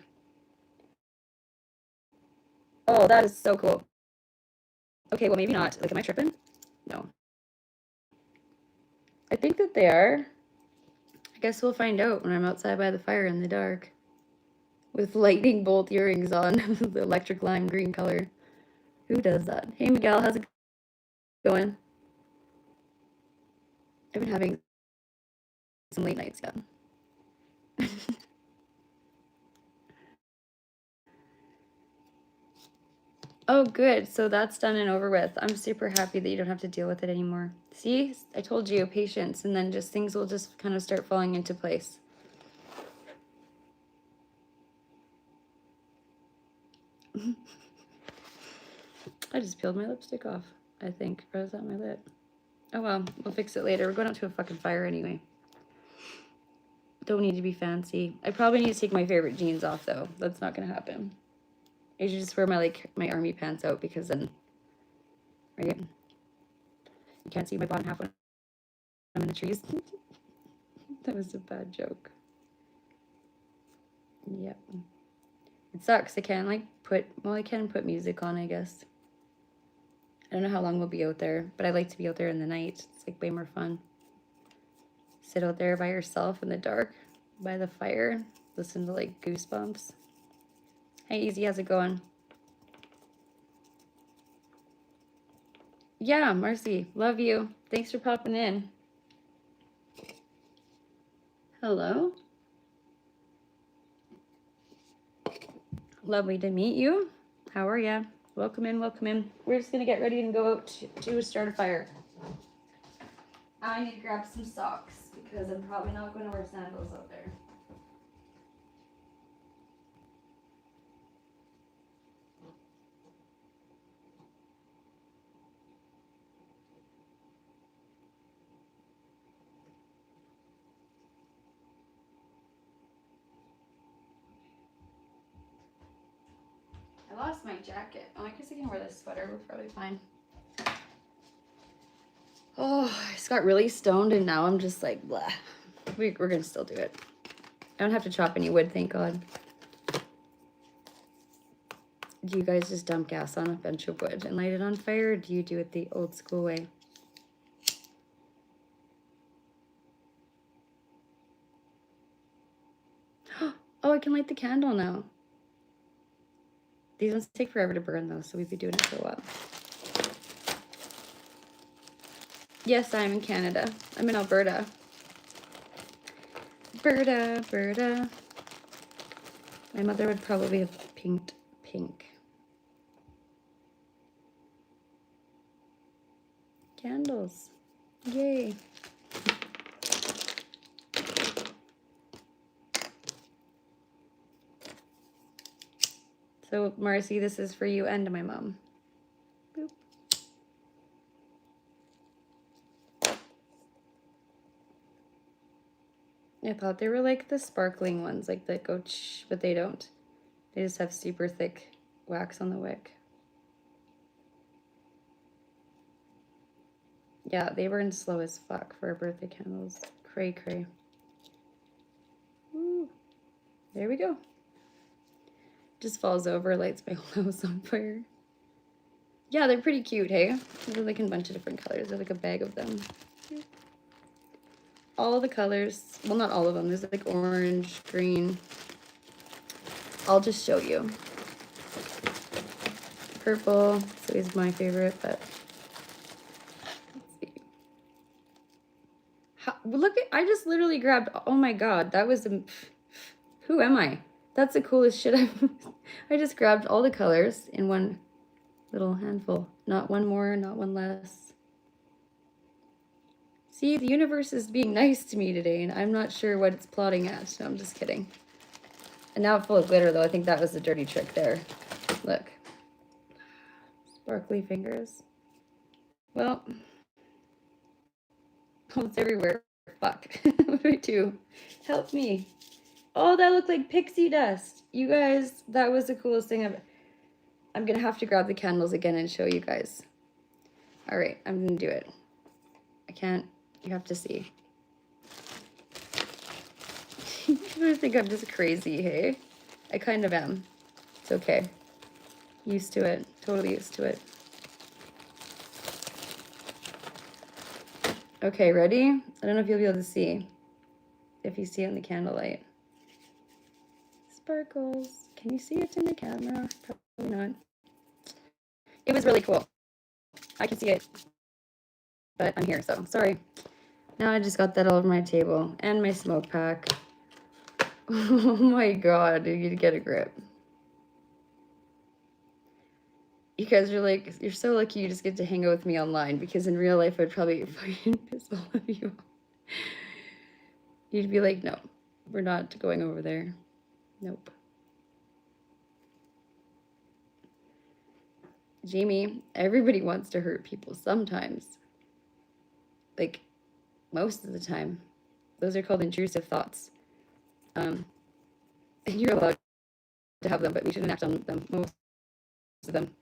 Oh, that is so cool. Okay, well, maybe not. Like, am I tripping? No. I think that they are. I guess we'll find out when I'm outside by the fire in the dark. With lightning bolt earrings on. The electric lime green color. Who does that? Hey, Miguel, how's it going? I've been having some late nights, yeah. Oh, good. So that's done and over with. I'm super happy that you don't have to deal with it anymore. See, I told you, patience, and then just things will just kind of start falling into place. I just peeled my lipstick off, I think. Or is that my lip? Oh well, we'll fix it later. We're going out to a fucking fire anyway. Don't need to be fancy. I probably need to take my favorite jeans off though. That's not gonna happen. I should just wear my my army pants out because then, right? You can't see my bottom half when I'm in the trees. That was a bad joke. Yep. It sucks. I can't like I can put music on, I guess. I don't know how long we'll be out there, but I like to be out there in the night. It's like way more fun. Sit out there by yourself in the dark, by the fire, listen to like Goosebumps. Hey, Easy, how's it going? Yeah, Marcy, love you. Thanks for popping in. Hello. Lovely to meet you. How are ya? Welcome in, welcome in. We're just gonna get ready and go out to start a fire. I need to grab some socks because I'm probably not going to wear sandals out there. I lost my jacket. Oh, I guess I can wear this sweater. We're probably fine. Oh, I just got really stoned and now I'm just like, blah. We're going to still do it. I don't have to chop any wood, thank God. Do you guys just dump gas on a bunch of wood and light it on fire, or do you do it the old school way? Oh, I can light the candle now. These ones take forever to burn though, so we'd be doing it for a while. Yes, I'm in Canada. I'm in Alberta. Alberta. My mother would probably have pinked pink. Candles. Yay. So, Marcy, this is for you and my mom. Boop. I thought they were like the sparkling ones, like that go ch, but they don't. They just have super thick wax on the wick. Yeah, they burn slow as fuck for birthday candles. Cray cray. Woo. There we go. Just falls over, lights my whole house on fire. Yeah, they're pretty cute, hey? They're like in a bunch of different colors. There's like a bag of them. All the colors. Well, not all of them. There's like orange, green. I'll just show you. Purple. It's always my favorite, but let's see. Look at, I just literally grabbed, oh my God, that was, who am I? That's the coolest shit I just grabbed all the colors in one little handful. Not one more, not one less. See, the universe is being nice to me today, and I'm not sure what it's plotting at. No, I'm just kidding. And now it's full of glitter, though. I think that was the dirty trick there. Look. Sparkly fingers. Well, oh, it's everywhere. Fuck. What do I do? Help me. Oh, that looked like pixie dust. You guys, that was the coolest thing ever. I'm going to have to grab the candles again and show you guys. All right, I'm going to do it. I can't. You have to see. You think I'm just crazy, hey? I kind of am. It's okay. Used to it. Totally used to it. Okay, ready? I don't know if you'll be able to see. If you see it in the candlelight. Sparkles. Can you see it in the camera? Probably not. It was really cool. I can see it. But I'm here, so sorry. Now I just got that all over my table. And my smoke pack. Oh my God, you need to get a grip. You guys are like, you're so lucky you just get to hang out with me online, because in real life I'd probably fucking piss all of you off. You'd be like, no, we're not going over there. Nope. Jamie, everybody wants to hurt people sometimes. Like, most of the time. Those are called intrusive thoughts. And you're allowed to have them, but we shouldn't act on them, most of them.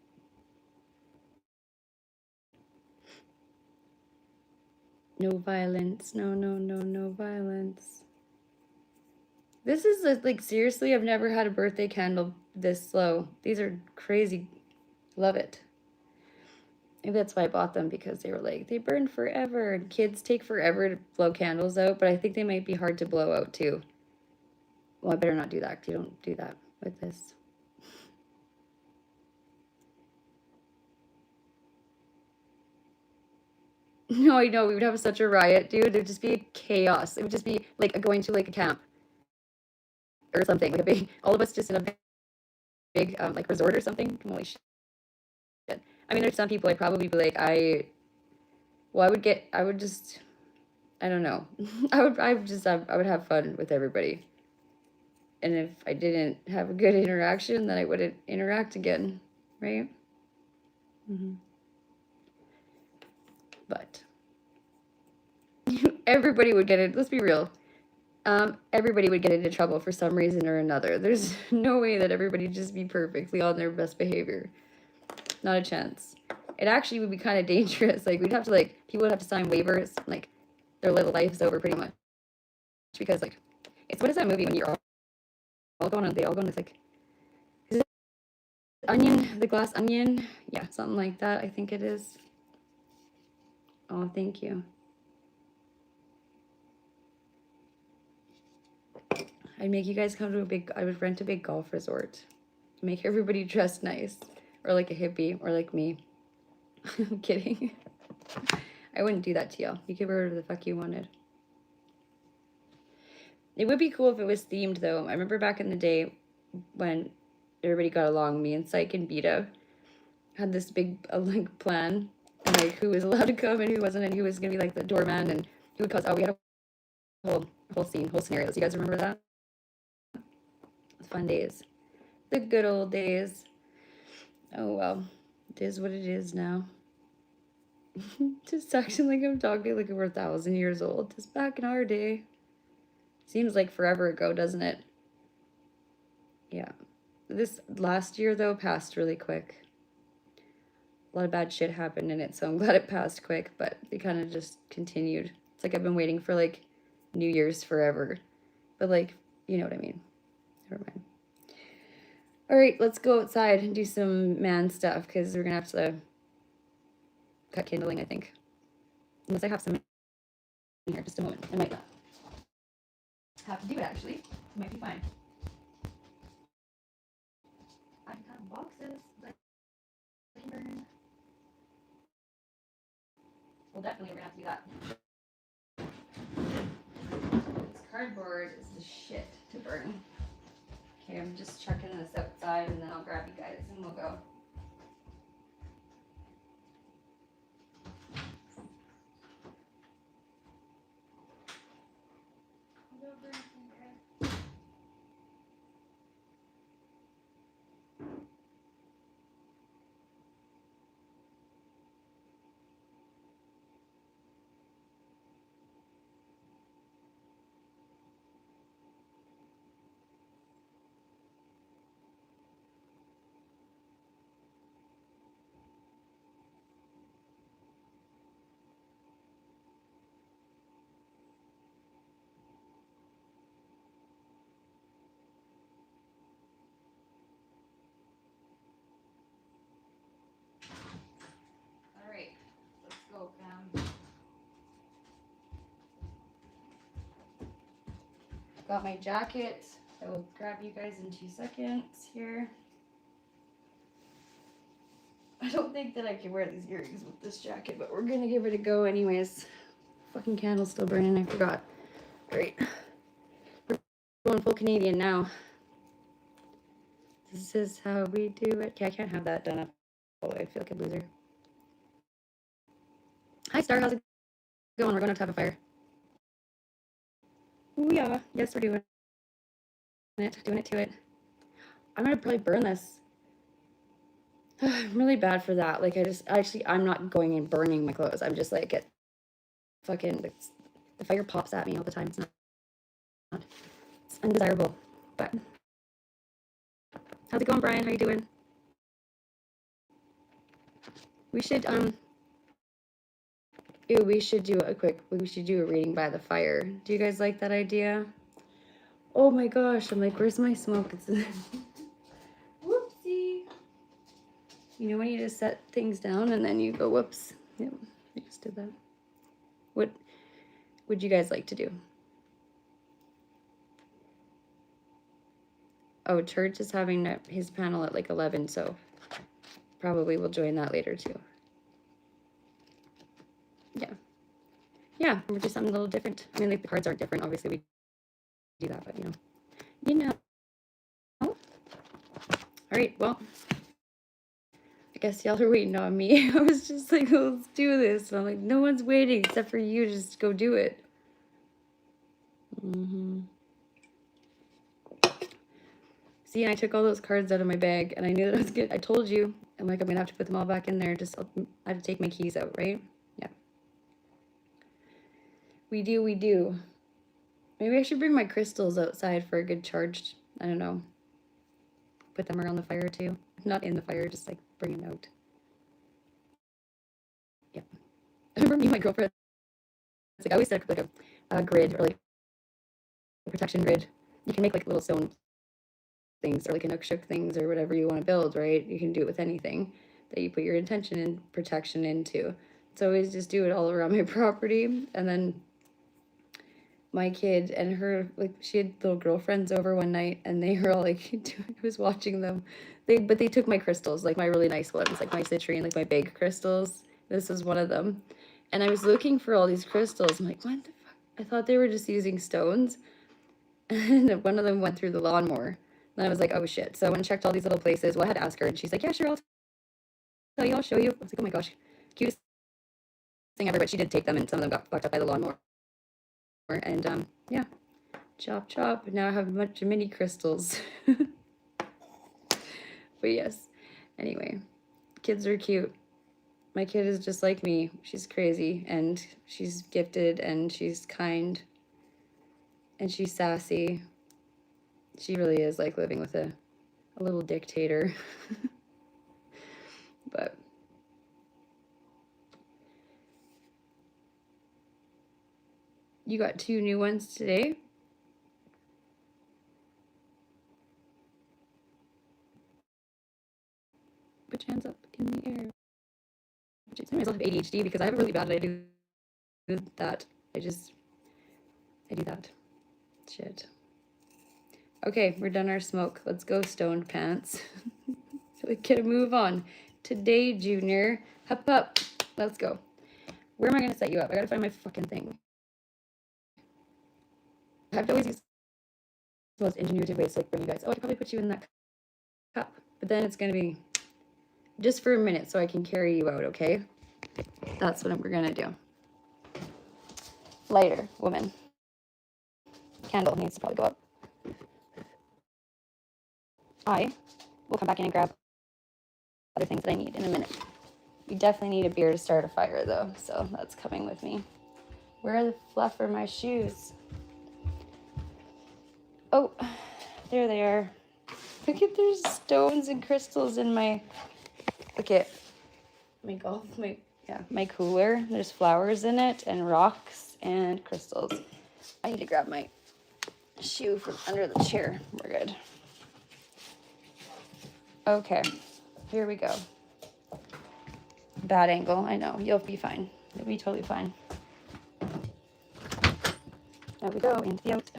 No violence. No, no, no, no violence. This is like, seriously, I've never had a birthday candle this slow. These are crazy. Love it. Maybe that's why I bought them, because they were like, they burn forever, and kids take forever to blow candles out, but I think they might be hard to blow out too. Well, I better not do that, because you don't do that with this. No, I know, we would have such a riot, dude. It would just be chaos. It would just be like going to like a camp or something, like a big, all of us just in a big like resort or something. Holy shit. I mean, there's some people I'd probably be like, I would just, I don't know. I would have fun with everybody. And if I didn't have a good interaction, then I wouldn't interact again, right? But everybody would get it. Let's be real. Everybody would get into trouble for some reason or another. There's no way that everybody would just be perfectly on their best behavior. Not a chance. It actually would be kind of dangerous. Like, we'd have to, like, people would have to sign waivers. Like, their little life's over pretty much. Because, like, it's, what is that movie when you're all going on, they all go on this, like, is it Onion, the Glass Onion? Yeah, something like that, I think it is. Oh, thank you. I'd make you guys come to I would rent a big golf resort. Make everybody dress nice. Or like a hippie, or like me. I'm kidding. I wouldn't do that to y'all. You could wear whatever the fuck you wanted. It would be cool if it was themed, though. I remember back in the day when everybody got along, me and Psych and Beta had this big like plan, and like who was allowed to come and who wasn't, and who was gonna be like the doorman, and who would cause. Oh, we had a whole scene, whole scenarios. You guys remember that? Fun days, the good old days. Oh well, it is what it is now. Just acting like I'm talking like we're 1,000 years old. Just back in our day. Seems like forever ago, doesn't it? Yeah. This last year, though, passed really quick. A lot of bad shit happened in it, so I'm glad it passed quick, but it kind of just continued. It's like I've been waiting for, like, New Year's forever. But, like, you know what I mean. Never mind. All right, let's go outside and do some man stuff, because we're going to have to cut kindling, I think. Unless I have some in here. Just a moment. I might not have to do it, actually. It might be fine. I have boxes that I can burn. Well, definitely we're going to have to do that. This cardboard is the shit to burn. Okay, I'm just chucking this outside, and then I'll grab you guys and we'll go. All right, let's go, fam. Got my jacket. I will grab you guys in 2 seconds here. I don't think that I can wear these earrings with this jacket, but we're gonna give it a go anyways. Fucking candle's still burning, I forgot. Great. We're going full Canadian now. This is how we do it. Okay, I can't have that done up I feel like a loser. Hi, Star. How's it going? We're going to have a fire. Oh, yeah. Yes, we're doing it. Doing it to it. I'm going to probably burn this. I'm really bad for that. Like, I'm not going and burning my clothes. I'm just like, the fire pops at me all the time. It's undesirable. But how's it going, Brian? How you doing? We should we should do a reading by the fire. Do you guys like that idea? Oh my gosh, I'm like, where's my smoke? It's whoopsie. You know when you just set things down and then you go whoops. Yep, I just did that. What would you guys like to do? Oh, Church is having his panel at like 11, so probably we'll join that later too. Yeah, we'll do something a little different. I mean, like the cards aren't different. Obviously, we do that, but you know. All right, well, I guess y'all are waiting on me. I was just like, let's do this. And I'm like, no one's waiting except for you. Just go do it. See, I took all those cards out of my bag, and I knew that I was good. I told you. I'm like, I'm gonna have to put them all back in there. I have to take my keys out, right? Yeah. We do. Maybe I should bring my crystals outside for a good charge. I don't know. Put them around the fire too. Not in the fire, just like bring them out. Yeah. I remember me and my girlfriend. It's like I always set up like a grid or like a protection grid. You can make like little stone things or like an shook things or whatever you want to build, right? You can do it with anything that you put your intention and protection into. So I always just do it all around my property. And then my kid and her, like, she had little girlfriends over one night and they were all like, I was watching them. But they took my crystals, like my really nice ones, like my citrine, like my big crystals. This was one of them. And I was looking for all these crystals. I'm like, what the fuck? I thought they were just using stones. And one of them went through the lawnmower. And I was like, oh shit. So I went and checked all these little places. Well, I had to ask her, and she's like, yeah, sure, I'll tell you, I'll show you. I was like, oh my gosh, cutest thing ever. But she did take them, and some of them got fucked up by the lawnmower. And yeah, chop chop. Now I have a bunch of mini crystals. But yes, anyway, kids are cute. My kid is just like me. She's crazy, and she's gifted, and she's kind, and she's sassy. She really is like living with a little dictator. But you got 2 new ones today. Put your hands up in the air. I tell myself I have ADHD because I have a really bad I do that. I do that. Shit. Okay, we're done our smoke. Let's go, stoned pants. We gotta move on. Today, Junior. Hup up. Let's go. Where am I gonna set you up? I gotta find my fucking thing. I have to always use the most ingenuitive ways to like bring you guys. Oh, I could probably put you in that cup. But then it's gonna be just for a minute so I can carry you out, okay? That's what we're gonna do. Lighter, woman. Candle needs to probably go up. I will come back in and grab other things that I need in a minute. We definitely need a beer to start a fire though, so that's coming with me. Where are the fluff for my shoes? Oh, there they are. Look at, there's stones and crystals in my, look at my cooler. There's flowers in it and rocks and crystals. I need to grab my shoe from under the chair. We're good. Okay, here we go. Bad angle, I know. You'll be fine. You'll be totally fine. There we go, into the out.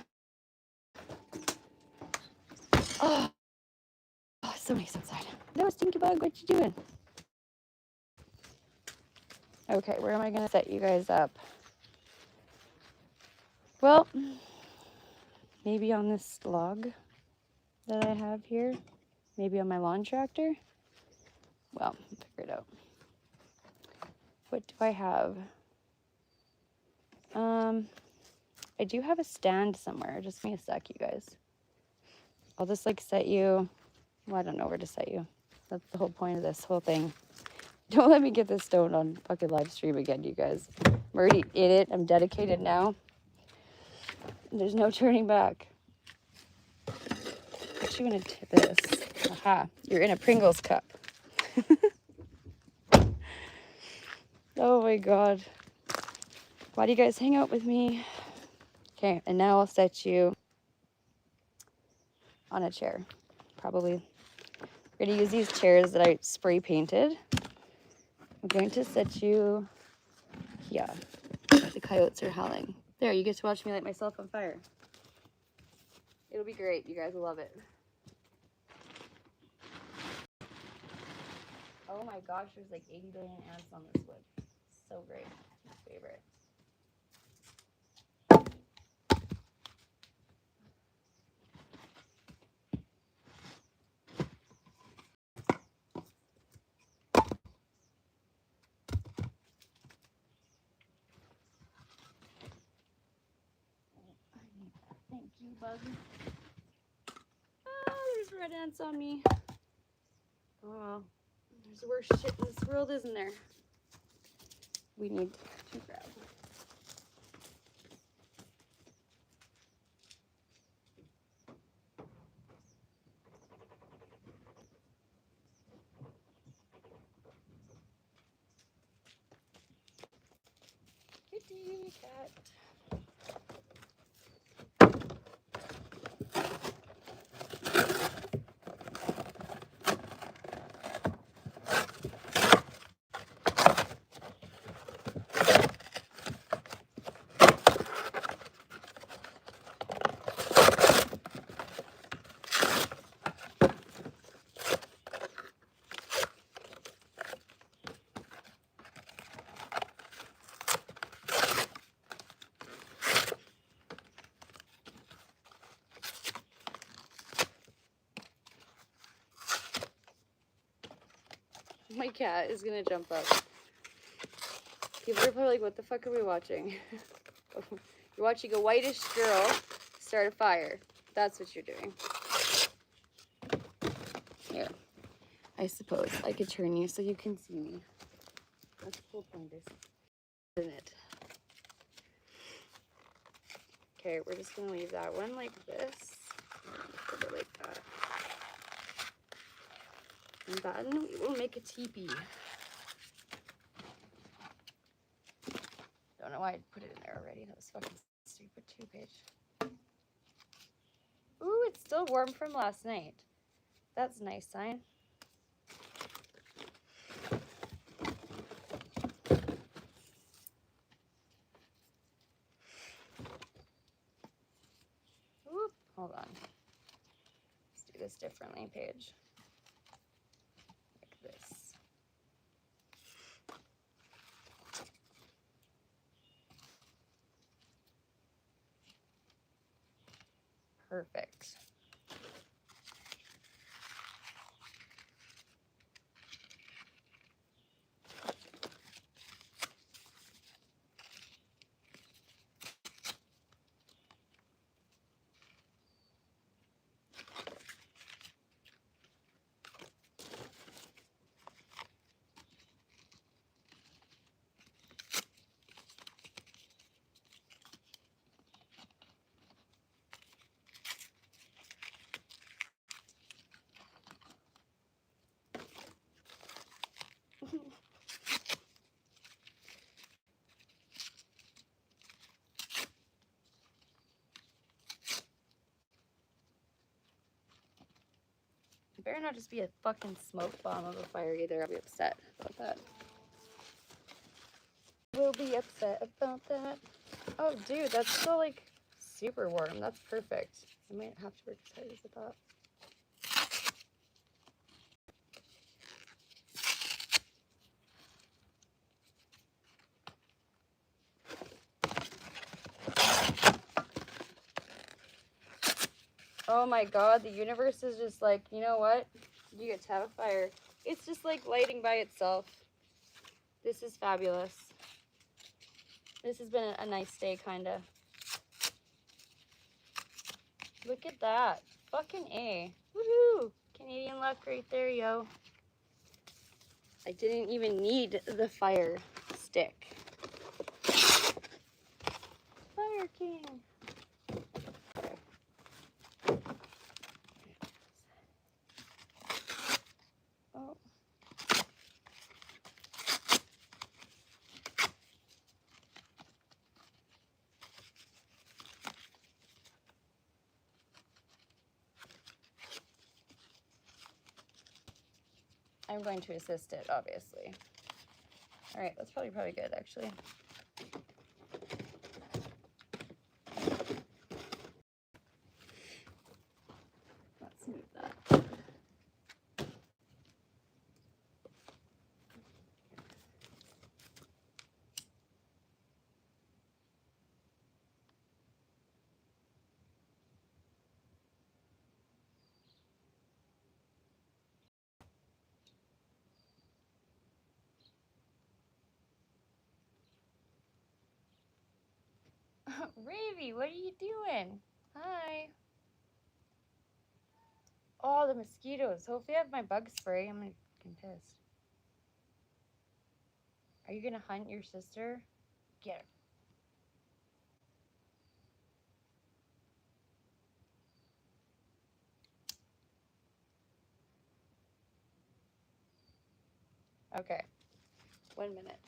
Oh, it's so nice outside. No, stinky bug, what you doing? Okay, where am I gonna set you guys up? Well, maybe on this log that I have here. Maybe on my lawn tractor. Well, figure it out. What do I have? I do have a stand somewhere. Just give me a sec, you guys. I'll just like set you. Well, I don't know where to set you. That's the whole point of this whole thing. Don't let me get this stoned on fucking live stream again, you guys. I'm already in it. I'm dedicated now. There's no turning back. Put you in this. Aha. You're in a Pringles cup. Oh my god. Why do you guys hang out with me? Okay, and now I'll set you on a chair. Probably. We're going to use these chairs that I spray painted. I'm going to set you here. The coyotes are howling. There, you get to watch me light myself on fire. It'll be great. You guys will love it. Oh my gosh, there's like 80 billion ants on this wood. So great. My favorite. Thank you, bug. Oh, there's red ants on me. Oh well. There's worse shit in this world, isn't there? We need to grab. Kitty cat. My cat is gonna jump up. People are probably like, what the fuck are we watching? You're watching a whitish girl start a fire. That's what you're doing. Here. I suppose I could turn you so you can see me. That's cool pointers. Isn't it? Okay, we're just gonna leave that one like this. Put it like that. And then we will make a teepee. Don't know why I put it in there already. That was fucking stupid 2-page. Ooh, it's still warm from last night. That's a nice sign. Oop, hold on. Let's do this differently, Paige. Like this. Perfect. It better not just be a fucking smoke bomb of a fire either. I'll be upset about that. We'll be upset about that. Oh, dude, that's still like super warm. That's perfect. I might have to work as hard as I thought. Oh my god, the universe is just like, you know what? You get to have a fire. It's just like lighting by itself. This is fabulous. This has been a nice day, kind of. Look at that. Fucking A. Woohoo! Canadian luck right there, yo. I didn't even need the fire stick. Fire King. Oh. I'm going to assist it, obviously. All right, that's probably good, actually. Let's move that. Ravy, what are you doing? Hi. Oh, the mosquitoes. Hopefully I have my bug spray. I'm fucking pissed. Are you gonna hunt your sister? Get her. Okay. 1 minute.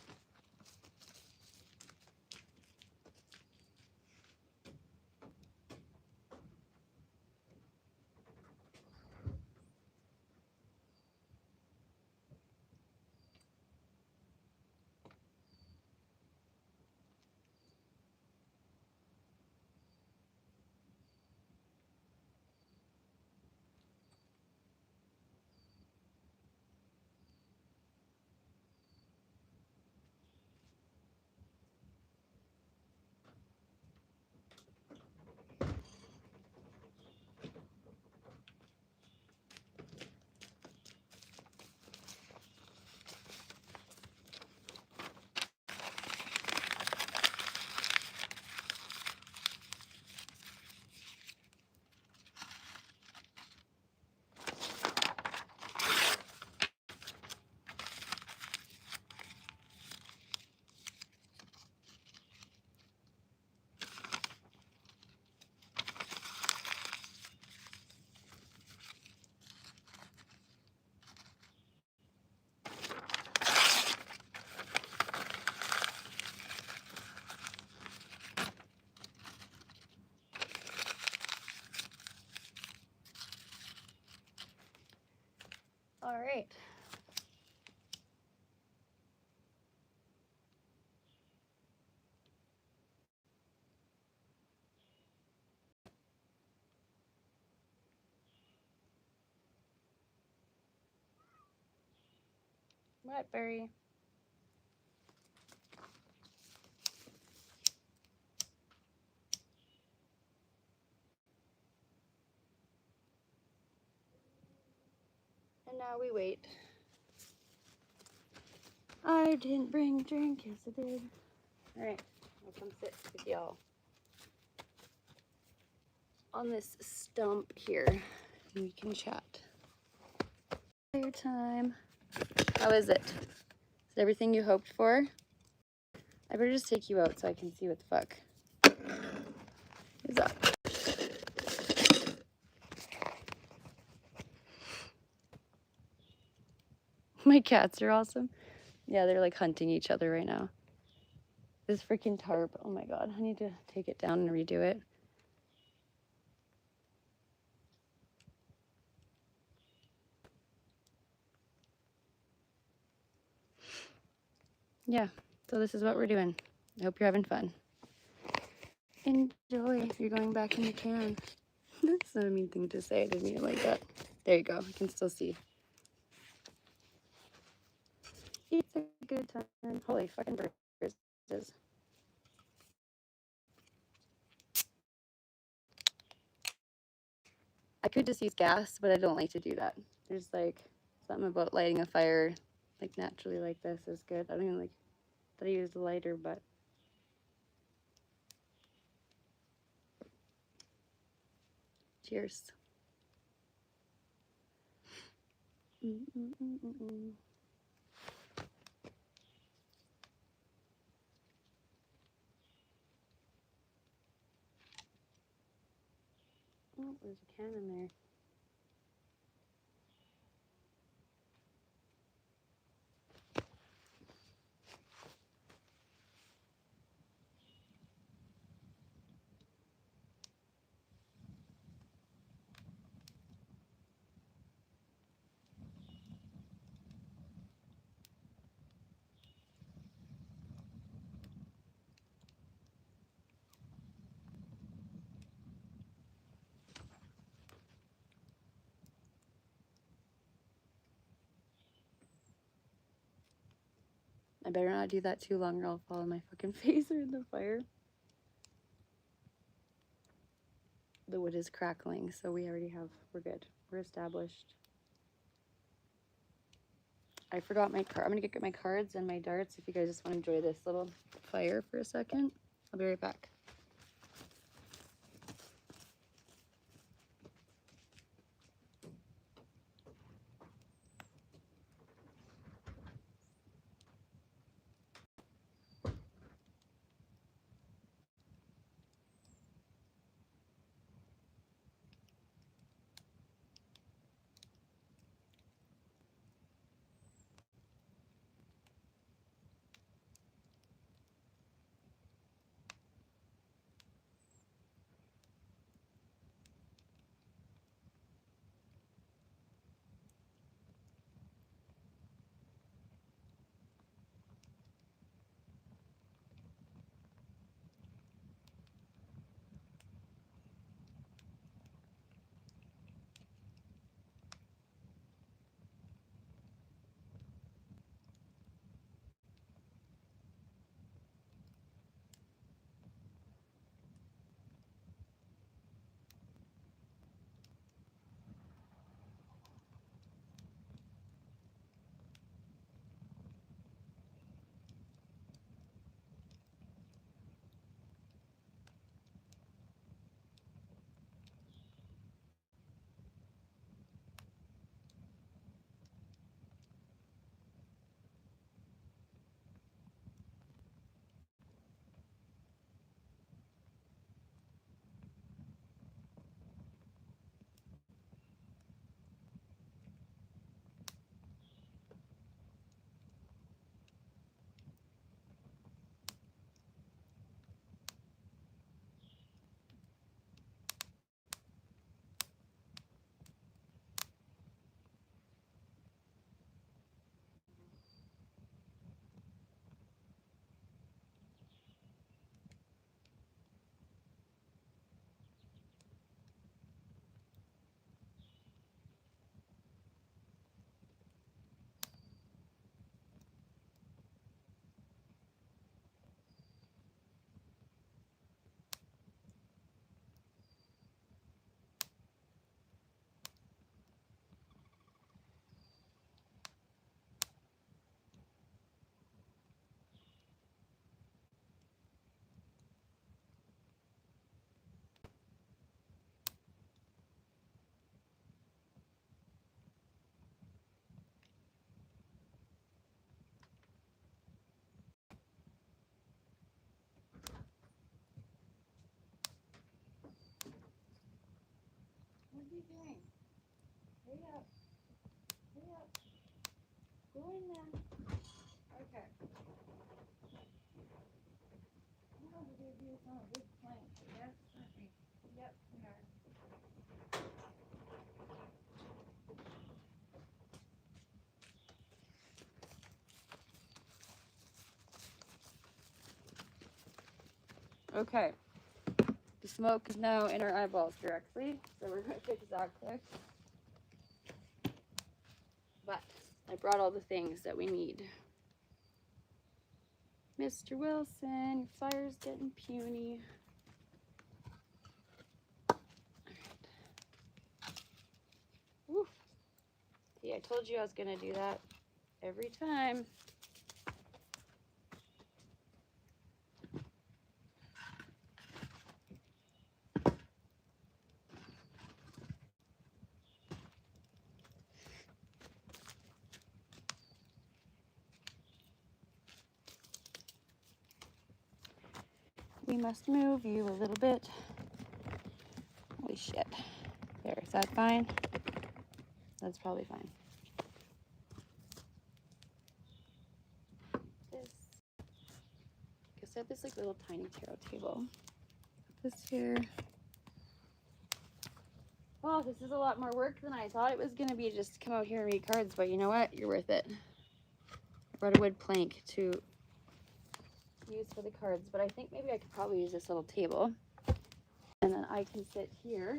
All right. What, Berry? And now we wait. I didn't bring a drink. Yes, I did. All right. I'll come sit with y'all on this stump here. And we can chat. Your time. How is it? Is it everything you hoped for? I better just take you out so I can see what the fuck is up. My cats are awesome. Yeah, they're like hunting each other right now. This freaking tarp. Oh my god. I need to take it down and redo it. Yeah, so this is what we're doing. I hope you're having fun. Enjoy if you're going back in the can. That's not a mean thing to say. I didn't mean it like that. There you go. I can still see. It's a good time. Holy fucking bruises. I could just use gas, but I don't like to do that. There's like Something about lighting a fire like naturally like this is good. I don't even like that I used a lighter, but cheers. Oh, there's a can in there. I better not do that too long or I'll fall on my fucking face or in the fire. The wood is crackling, so we're good. We're established. I forgot my card. I'm gonna get my cards and my darts if you guys just want to enjoy this little fire for a second. I'll be right back. What are you doing? Hurry up. Hurry up. Go in there. Okay. No, we're going to do this on a wood plank. Yes, aren't we? Yep, we are. Okay. The smoke is now in our eyeballs directly, so we're going to fix that quick. But I brought all the things that we need. Mr. Wilson, your fire's getting puny. Alright. Woo. The I told you I was gonna do that every time. We must move you a little bit. Holy shit. There, is that fine? That's probably fine. This, guess I have this like little tiny tarot table. Put this here. Well, this is a lot more work than I thought it was gonna be, just to come out here and read cards, but you know what? You're worth it. I brought a wood plank to use for the cards, but I think maybe I could probably use this little table. And then I can sit here.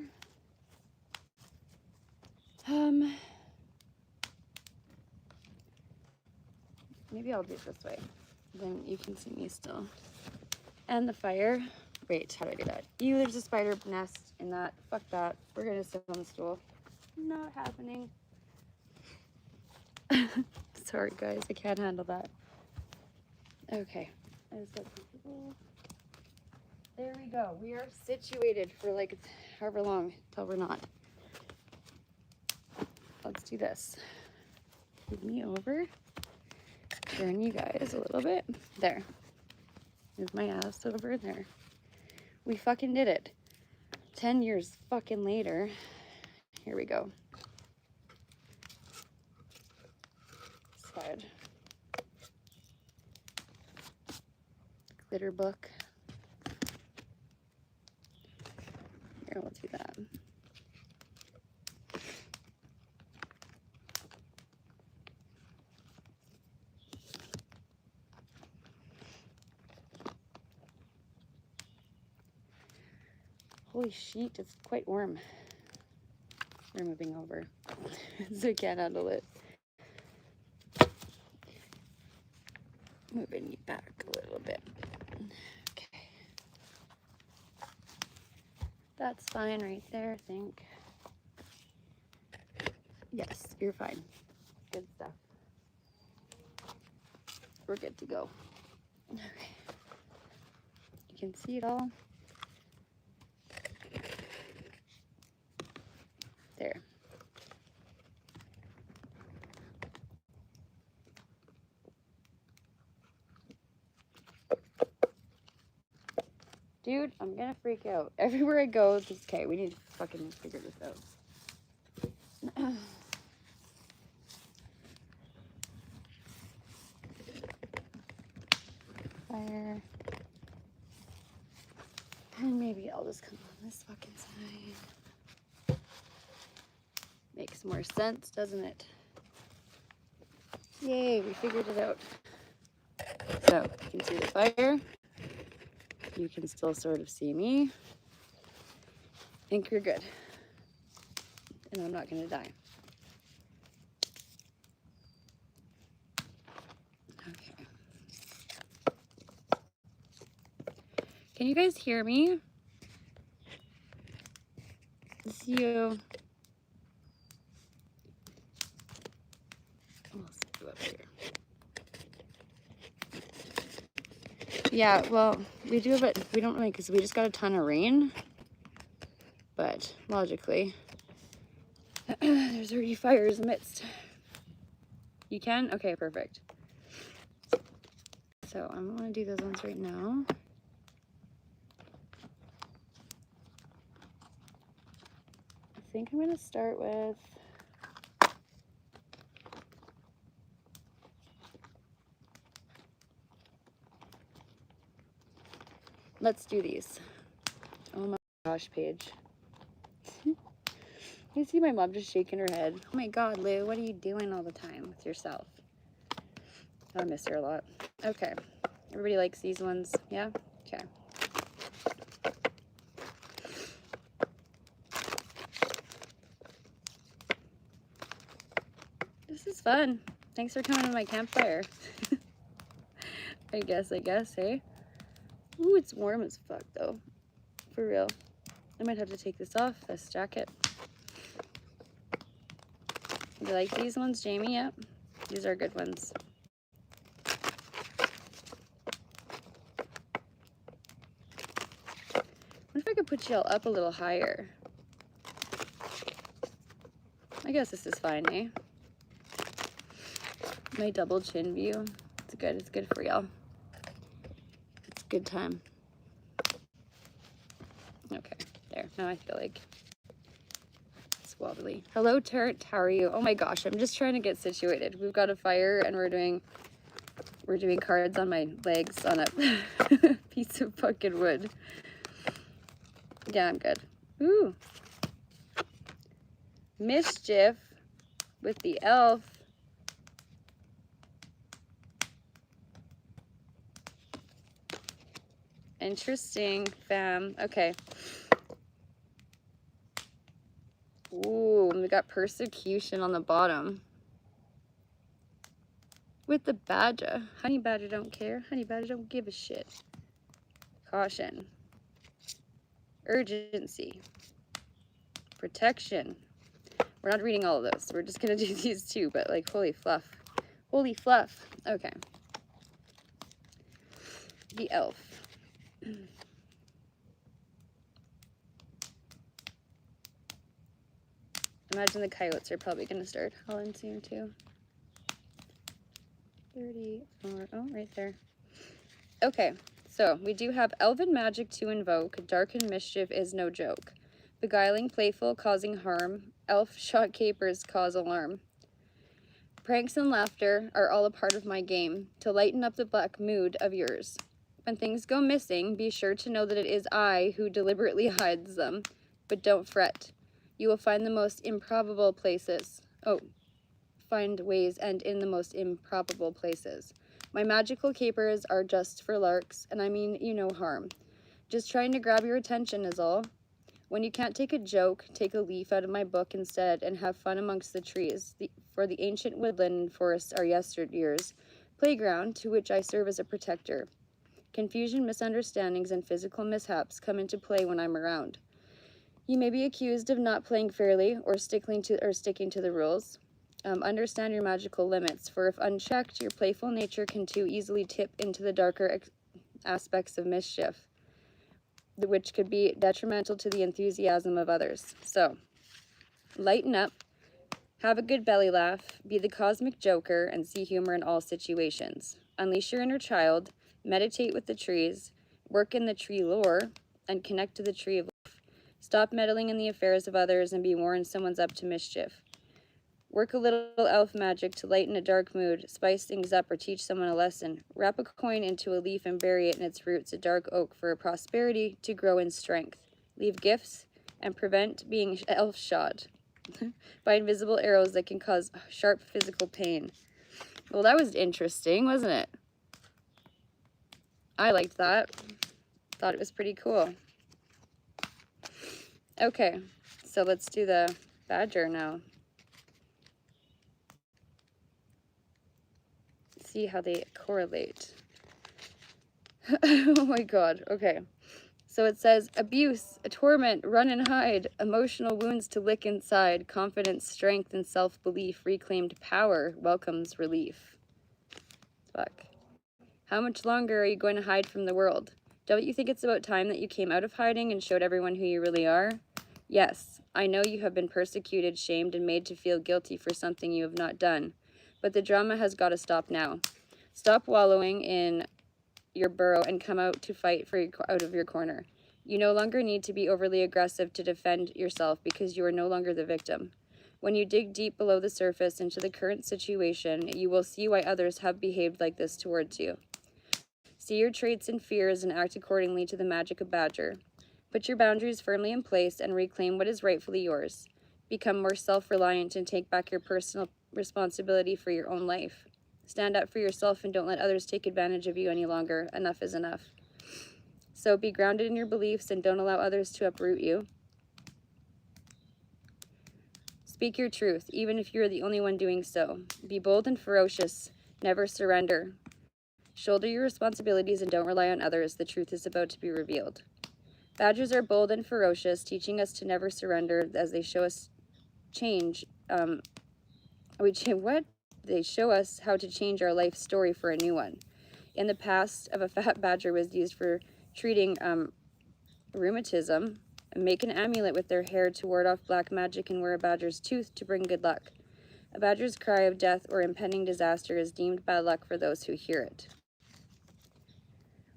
Maybe I'll do it this way. Then you can see me still. And the fire. Wait, how do I do that? There's a spider nest in that. Fuck that. We're gonna sit on the stool. Not happening. Sorry guys, I can't handle that. Okay. I just got comfortable. There we go. We are situated for like however long till we're not. Let's do this. Move me over. Turn you guys a little bit. There. Move my ass over there. We fucking did it. 10 years fucking later. Here we go. Slide. Glitter book. Here, we'll do that. Holy shit, it's quite warm. We're moving over, so I can't handle it. Moving you back a little bit. Okay. That's fine right there, I think. Yes, you're fine. Good stuff. We're good to go. Okay. You can see it all. There. Dude, I'm gonna freak out. Everywhere I go, just okay, we need to fucking figure this out. Fire. And maybe I'll just come on this fucking side. Makes more sense, doesn't it? Yay, we figured it out. So, you can see the fire. You can still sort of see me. I think you're good. And I'm not gonna die. Okay. Can you guys hear me? It's you. Yeah, well, we do have it. We don't really, because we just got a ton of rain. But logically, there's already fires amidst. You can? Okay, perfect. So I'm going to do those ones right now. I think I'm going to start with let's do these. Oh my gosh, Paige. You see my mom just shaking her head. Oh my God, Lou, what are you doing all the time with yourself? I miss her a lot. Okay. Everybody likes these ones? Yeah? Okay. This is fun. Thanks for coming to my campfire. I guess, hey? Ooh, it's warm as fuck, though. For real. I might have to take this off, this jacket. You like these ones, Jamie? Yep. These are good ones. What if I could put you all up a little higher? I guess this is fine, eh? My double chin view. It's good. It's good for y'all. It's a good time. Okay, there. Now I feel like it's wobbly. Hello, Tart. How are you? Oh my gosh, I'm just trying to get situated. We've got a fire and we're doing cards on my legs on a piece of fucking wood. Yeah, I'm good. Ooh. Mischief with the elf. Interesting, fam. Okay. Ooh, we got persecution on the bottom. With the badger. Honey badger don't care. Honey badger don't give a shit. Caution. Urgency. Protection. We're not reading all of those. We're just going to do these two, but like, holy fluff. Holy fluff. Okay. The elf. Imagine the coyotes are probably going to start howling soon too. 34. Oh, right there. Okay. So, we do have Elven Magic to invoke. Dark and mischief is no joke. Beguiling, playful, causing harm. Elf shot capers cause alarm. Pranks and laughter are all a part of my game, to lighten up the black mood of yours. When things go missing, be sure to know that it is I who deliberately hides them. But don't fret. You will find the most improbable places. Oh, find ways and in the most improbable places. My magical capers are just for larks, and I mean you no harm. Just trying to grab your attention is all. When you can't take a joke, take a leaf out of my book instead and have fun amongst the trees, for the ancient woodland and forests are yesteryear's playground to which I serve as a protector. Confusion, misunderstandings, and physical mishaps come into play when I'm around. You may be accused of not playing fairly or sticking to the rules. Understand your magical limits, for if unchecked, your playful nature can too easily tip into the darker aspects of mischief, which could be detrimental to the enthusiasm of others. So, lighten up, have a good belly laugh, be the cosmic joker, and see humor in all situations. Unleash your inner child, meditate with the trees, work in the tree lore, and connect to the tree of life. Stop meddling in the affairs of others and be warned someone's up to mischief. Work a little elf magic to lighten a dark mood, spice things up, or teach someone a lesson. Wrap a coin into a leaf and bury it in its roots, a dark oak, for a prosperity to grow in strength. Leave gifts and prevent being elf shot by invisible arrows that can cause sharp physical pain. Well, that was interesting, wasn't it? I liked that. Thought it was pretty cool. Okay, so let's do the badger now. See how they correlate. Oh my god, okay. So it says, abuse, a torment, run and hide, emotional wounds to lick inside, confidence, strength, and self-belief, reclaimed power, welcomes relief. Fuck. How much longer are you going to hide from the world? Don't you think it's about time that you came out of hiding and showed everyone who you really are? Yes, I know you have been persecuted, shamed, and made to feel guilty for something you have not done. But the drama has got to stop now. Stop wallowing in your burrow and come out to fight out of your corner. You no longer need to be overly aggressive to defend yourself because you are no longer the victim. When you dig deep below the surface into the current situation, you will see why others have behaved like this towards you. See your traits and fears and act accordingly to the magic of Badger. Put your boundaries firmly in place and reclaim what is rightfully yours. Become more self-reliant and take back your personal responsibility for your own life. Stand up for yourself and don't let others take advantage of you any longer. Enough is enough. So be grounded in your beliefs and don't allow others to uproot you. Speak your truth, even if you are the only one doing so. Be bold and ferocious. Never surrender. Shoulder your responsibilities and don't rely on others. The truth is about to be revealed. Badgers are bold and ferocious, teaching us to never surrender as they show us change what? They show us how to change our life story for a new one. In the past, of a fat badger was used for treating rheumatism. Make an amulet with their hair to ward off black magic and wear a badger's tooth to bring good luck. A badger's cry of death or impending disaster is deemed bad luck for those who hear it.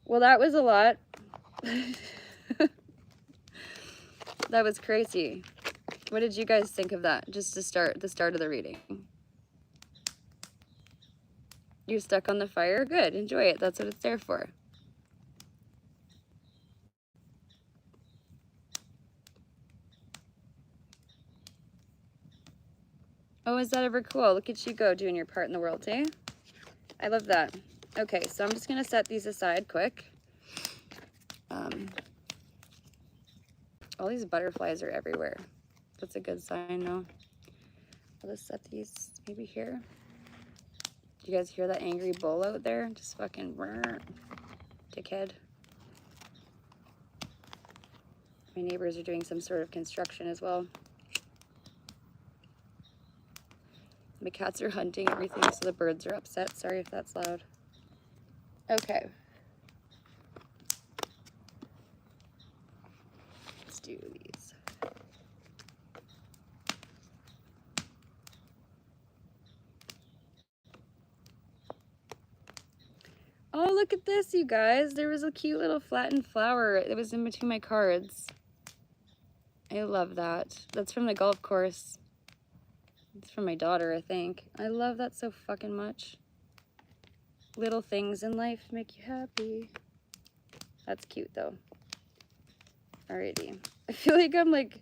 Well, that was a lot. That was crazy. What did you guys think of that? Just to start, the start of the reading. You're stuck on the fire? Good, enjoy it. That's what it's there for. Oh, is that ever cool? Look at you go, doing your part in the world, eh? I love that. Okay, so I'm just gonna set these aside quick. All these butterflies are everywhere. That's a good sign, though. I'll just set these maybe here. Do you guys hear that angry bull out there? Just fucking dickhead. My neighbors are doing some sort of construction as well. My cats are hunting everything, so the birds are upset. Sorry if that's loud. Okay. Let's do these. Oh, look at this, you guys. There was a cute little flattened flower. It was in between my cards. I love that. That's from the golf course. It's from my daughter, I think. I love that so fucking much. Little things in life make you happy. That's cute, though. Alrighty. I feel like I'm like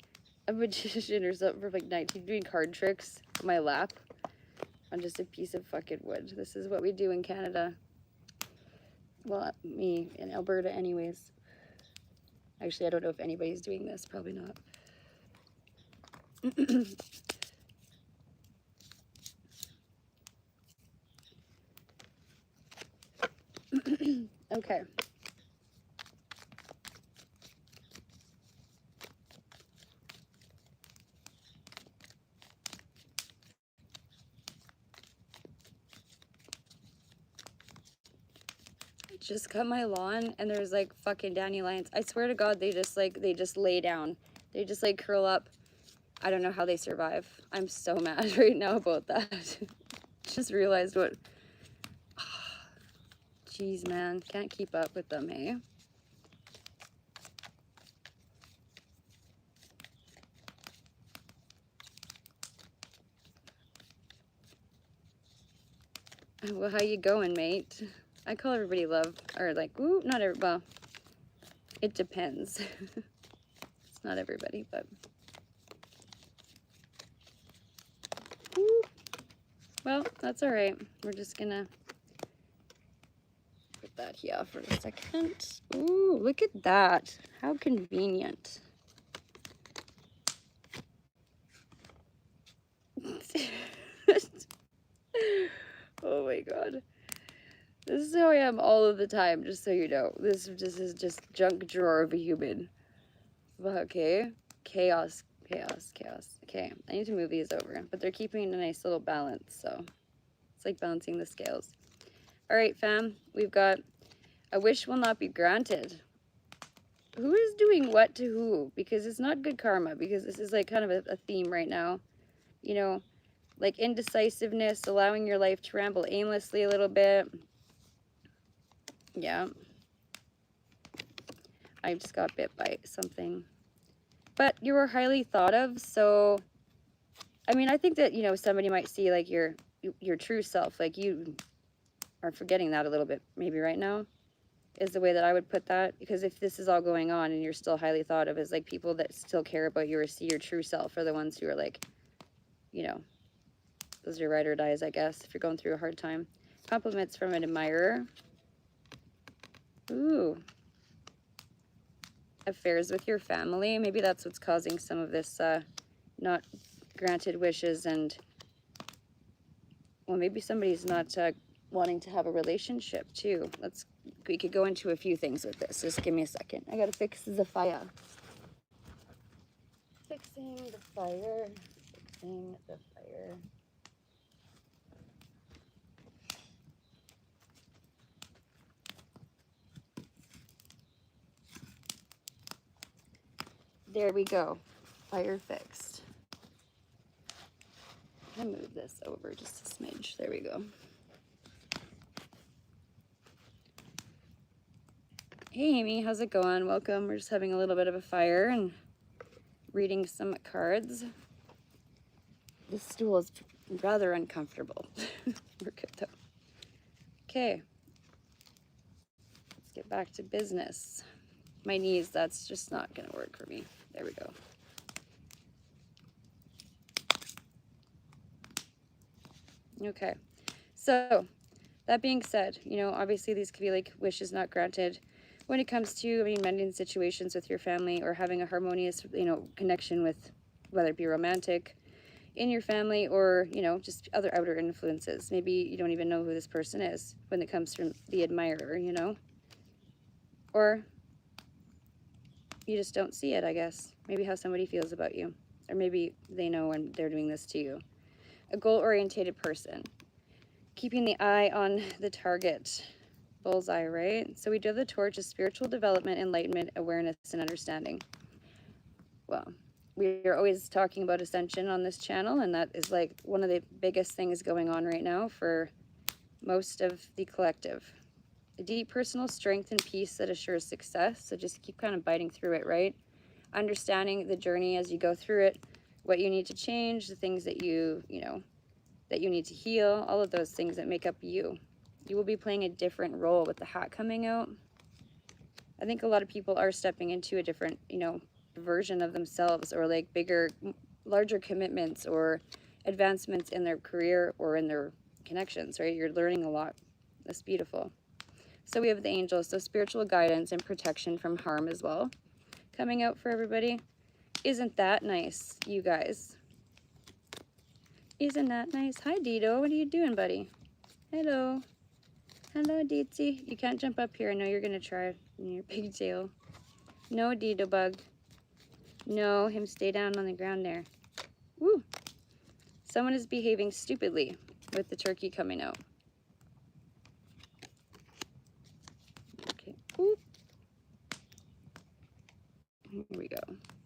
a magician or something from like 19 doing card tricks on my lap on just a piece of fucking wood. This is what we do in Canada. Well, me in Alberta anyways. Actually, I don't know if anybody's doing this. Probably not. Okay. Just cut my lawn and there's like fucking dandelions. I swear to God, they just lay down. They just like curl up. I don't know how they survive. I'm so mad right now about that. Just realized what, jeez, man, can't keep up with them, eh? Well, how you going, mate? I call everybody love, or like, ooh, not every, well, it depends. It's not everybody, but. Ooh. Well, that's all right. We're just gonna put that here for a second. Ooh, look at that. How convenient. Oh my God. This is how I am all of the time, just so you know. This is just junk drawer of a human. Okay. Chaos, chaos, chaos. Okay, I need to move these over, but they're keeping a nice little balance, so it's like balancing the scales. All right, fam, we've got a wish will not be granted. Who is doing what to who? Because it's not good karma, because this is like kind of a theme right now. You know, like indecisiveness, allowing your life to ramble aimlessly a little bit. Yeah. I just got bit by something. But you were highly thought of, so I mean, I think that, you know, somebody might see like your true self, like you are forgetting that a little bit maybe right now is the way that I would put that, because if this is all going on and you're still highly thought of as like people that still care about you or see your true self are the ones who are like, you know, those are ride or dies, I guess, if you're going through a hard time. Compliments from an admirer. Ooh. Affairs with your family. Maybe that's what's causing some of this not granted wishes, and well, maybe somebody's not wanting to have a relationship too. We could go into a few things with this. Just give me a second. I gotta fix the fire. Fixing the fire. Fixing the fire. There we go. Fire fixed. I'm gonna move this over just a smidge. There we go. Hey Amy, how's it going? Welcome. We're just having a little bit of a fire and reading some cards. This stool is rather uncomfortable. We're good though. Okay. Let's get back to business. My knees, that's just not gonna work for me. There we go. Okay, so that being said, you know, obviously these could be like wishes not granted when it comes to, I mean, mending situations with your family or having a harmonious, you know, connection with, whether it be romantic in your family or, you know, just other outer influences. Maybe you don't even know who this person is when it comes from the admirer, you know, or you just don't see it, I guess. Maybe how somebody feels about you, or maybe they know when they're doing this to you. A goal-oriented person, keeping the eye on the target, bullseye, right? So we do have the torch of spiritual development, enlightenment, awareness, and understanding. Well, we are always talking about ascension on this channel, and that is like one of the biggest things going on right now for most of the collective. A deep personal strength and peace that assures success. So just keep kind of biting through it, right? Understanding the journey as you go through it, what you need to change, the things that you know, that you need to heal, all of those things that make up you. You will be playing a different role with the hat coming out. I think a lot of people are stepping into a different, you know, version of themselves, or like bigger, larger commitments or advancements in their career or in their connections, right? You're learning a lot. That's beautiful. So we have the angels, so spiritual guidance and protection from harm as well, coming out for everybody. Isn't that nice, you guys? Isn't that nice? Hi, Dido. What are you doing, buddy? Hello. Hello, Deetsy. You can't jump up here. I know you're going to try in your pigtail. No, Dido bug. No, him stay down on the ground there. Woo. Someone is behaving stupidly with the turkey coming out. Okay. Ooh. Here we go.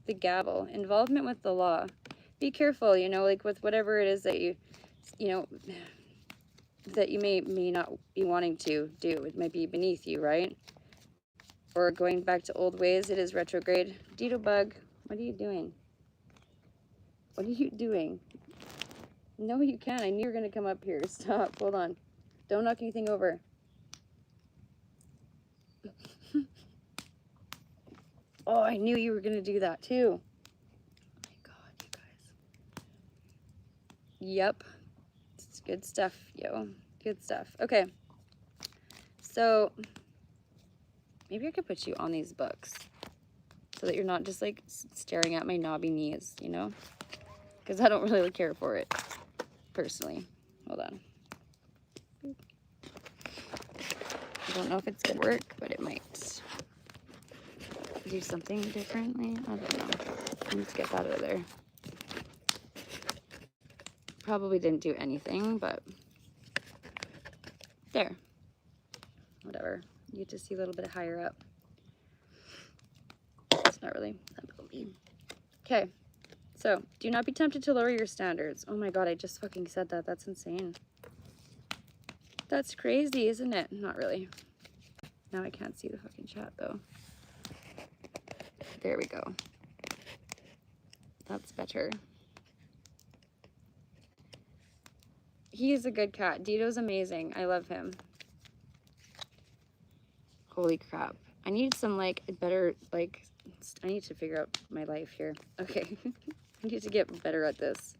The gavel. Involvement with the law. Be careful, you know, like with whatever it is that you know, that you may not be wanting to do. It might be beneath you, right? Or going back to old ways. It is retrograde. Dido bug, what are you doing? What are you doing? No, you can't. I knew you were going to come up here. Stop. Hold on. Don't knock anything over. Oh, I knew you were going to do that too. Oh my God, you guys. Yep. It's good stuff, yo. Good stuff. Okay. So maybe I could put you on these books so that you're not just like staring at my knobby knees, you know? Because I don't really care for it personally. Hold on. I don't know if it's gonna work, but it might. Do something differently? I don't know. Let's get that out of there. Probably didn't do anything, but there. Whatever. You get to see a little bit higher up. It's not really that bumpy. Okay. So, do not be tempted to lower your standards. Oh my God, I just fucking said that. That's insane. That's crazy, isn't it? Not really. Now I can't see the fucking chat though. There we go. That's better. He is a good cat. Dido's amazing. I love him. Holy crap. I need some like better, like, I need to figure out my life here. Okay. I need to get better at this.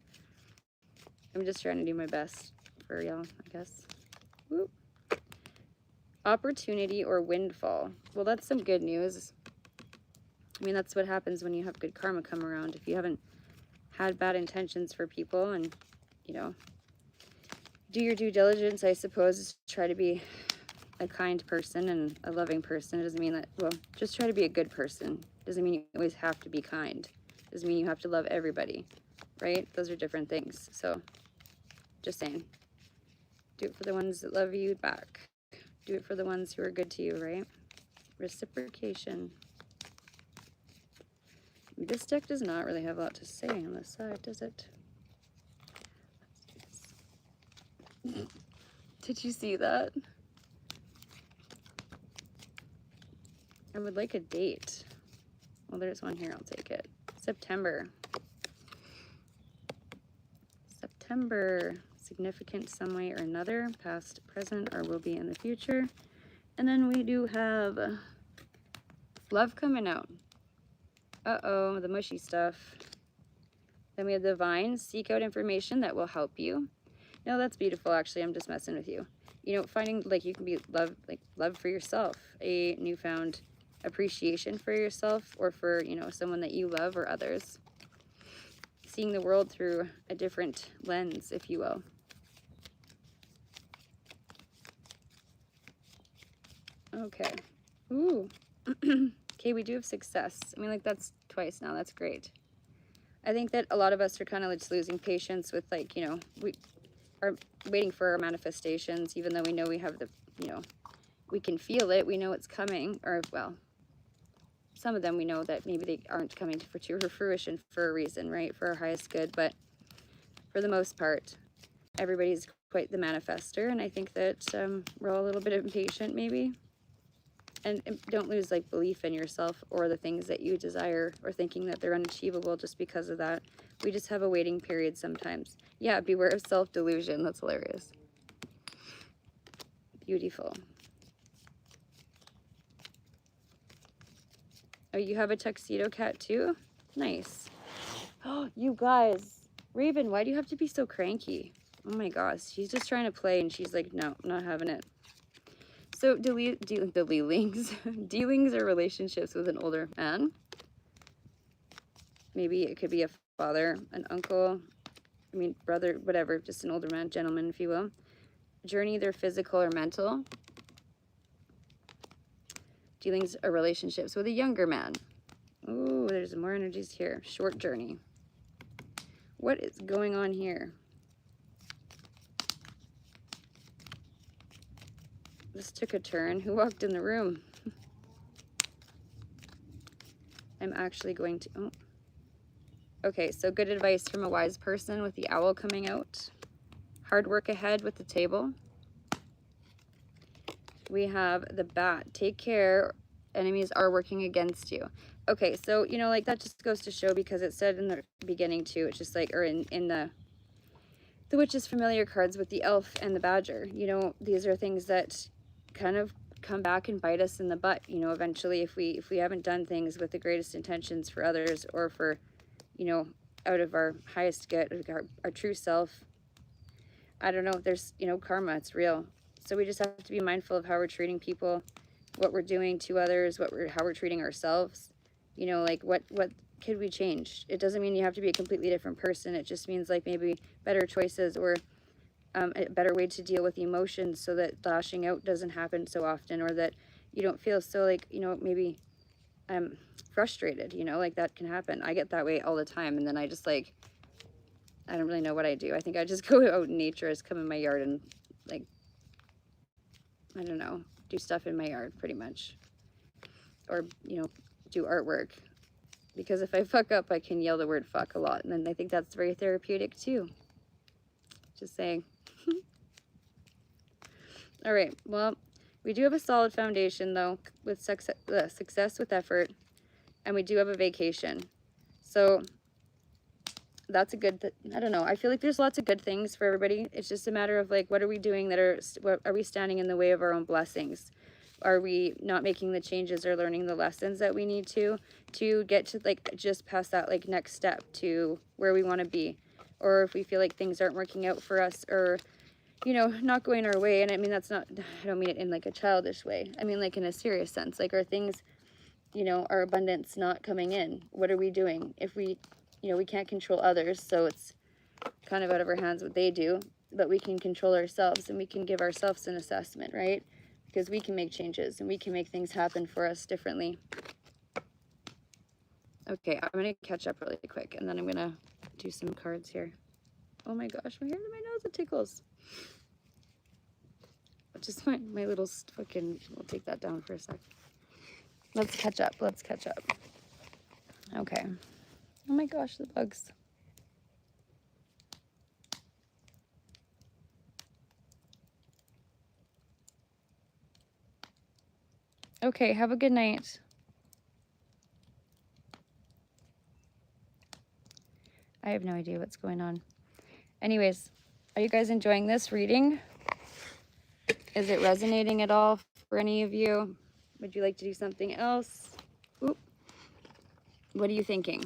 I'm just trying to do my best for y'all, I guess. Whoop. Opportunity or windfall. Well, that's some good news. I mean, that's what happens when you have good karma come around. If you haven't had bad intentions for people and, you know, do your due diligence, I suppose, try to be a kind person and a loving person. It doesn't mean that, well, just try to be a good person. It doesn't mean you always have to be kind. It doesn't mean you have to love everybody, right? Those are different things. So, just saying. Do it for the ones that love you back. Do it for the ones who are good to you, right? Reciprocation. This deck does not really have a lot to say on this side, does it? Did you see that? I would like a date. Well, there's one here. I'll take it. September. September. Significant some way or another. Past, present, or will be in the future. And then we do have love coming out. Uh-oh, the mushy stuff. Then we have the vine. Seek out information that will help you. No, that's beautiful, actually. I'm just messing with you. You know, finding, like, you can be love for yourself. A newfound appreciation for yourself or for, you know, someone that you love or others. Seeing the world through a different lens, if you will. Okay. Ooh. Okay, we do have success. I mean, like, that's twice now. That's great. I think that a lot of us are kind of just losing patience with, like, you know, we are waiting for our manifestations, even though we know we have the, you know, we can feel it. We know it's coming. Or, well, some of them we know that maybe they aren't coming to fruition for a reason, right? For our highest good. But for the most part, everybody's quite the manifester. And I think that we're all a little bit impatient, maybe. And don't lose, like, belief in yourself or the things that you desire or thinking that they're unachievable just because of that. We just have a waiting period sometimes. Yeah, beware of self-delusion. That's hilarious. Beautiful. Oh, you have a tuxedo cat too? Nice. Oh, you guys. Raven, why do you have to be so cranky? Oh my gosh, she's just trying to play and she's like, no, I'm not having it. So dealings or relationships with an older man. Maybe it could be a father, an uncle, I mean, brother, whatever, just an older man, gentleman, if you will. Journey, either physical or mental. Dealings or relationships with a younger man. Ooh, there's more energies here. Short journey. What is going on here? This took a turn. Who walked in the room? I'm actually going to... Oh. Okay, so good advice from a wise person with the owl coming out. Hard work ahead with the table. We have the bat. Take care. Enemies are working against you. Okay, so, you know, like, that just goes to show, because it said in the beginning, too, it's just like, or in the Witch's Familiar cards with the elf and the badger. You know, these are things that kind of come back and bite us in the butt, you know, eventually, if we haven't done things with the greatest intentions for others or for, you know, out of our highest good, our true self. I don't know, there's, you know, karma, it's real. So we just have to be mindful of how we're treating people, what we're doing to others, how we're treating ourselves. You know, like, what could we change? It doesn't mean you have to be a completely different person. It just means, like, maybe better choices or a better way to deal with emotions so that lashing out doesn't happen so often, or that you don't feel so, like, you know, maybe frustrated, you know, like, that can happen. I get that way all the time, and then I just, like, I don't really know what I do. I think I just go out in nature, just come in my yard and, like, I don't know, do stuff in my yard pretty much. Or, you know, do artwork. Because if I fuck up, I can yell the word fuck a lot. And then I think that's very therapeutic too. Just saying. All right, well, we do have a solid foundation, though, with success with effort. And we do have a vacation. So that's a good, I don't know. I feel like there's lots of good things for everybody. It's just a matter of, like, what are we doing that are we standing in the way of our own blessings? Are we not making the changes or learning the lessons that we need to get to, like, just past that, like, next step to where we want to be? Or if we feel like things aren't working out for us, or, you know, not going our way. And I mean, that's not, I don't mean it in, like, a childish way. I mean, like, in a serious sense. Like, are things, you know, our abundance not coming in? What are we doing? If we, you know, we can't control others, so it's kind of out of our hands what they do, but we can control ourselves, and we can give ourselves an assessment, right? Because we can make changes and we can make things happen for us differently. Okay, I'm going to catch up really quick, and then I'm going to do some cards here. Oh my gosh, my hair in my nose, it tickles. Just my little fucking, we'll take that down for a sec. Let's catch up. Okay. Oh my gosh, the bugs. Okay, have a good night. I have no idea what's going on. Anyways, are you guys enjoying this reading? Is it resonating at all for any of you? Would you like to do something else? Oop. What are you thinking?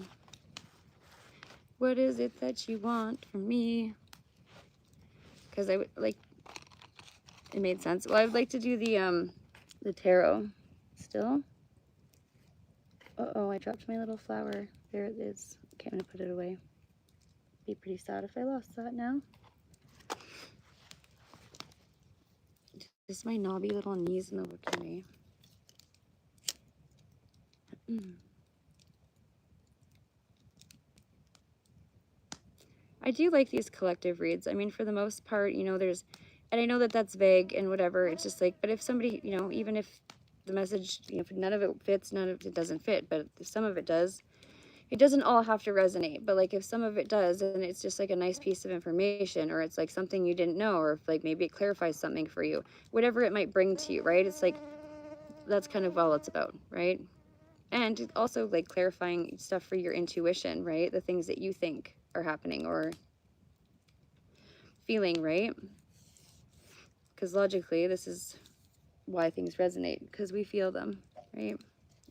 What is it that you want from me? Because I would like, it made sense. Well, I would like to do the tarot still. Uh-oh, I dropped my little flower. There it is. Okay, I'm gonna put it away. Be pretty sad if I lost that now. Just my knobby little knees in the way of me. I do like these collective reads. I mean, for the most part, you know, there's, and I know that that's vague and whatever. It's just like, but if somebody, you know, even if the message, you know, if none of it fits, none of it doesn't fit, but if some of it does, it doesn't all have to resonate. But like if some of it does, and it's just like a nice piece of information, or it's like something you didn't know, or if like maybe it clarifies something for you, whatever it might bring to you, right? It's like, that's kind of all it's about, right? And also like clarifying stuff for your intuition, right? The things that you think are happening or feeling, right? Because logically, this is why things resonate, because we feel them, right?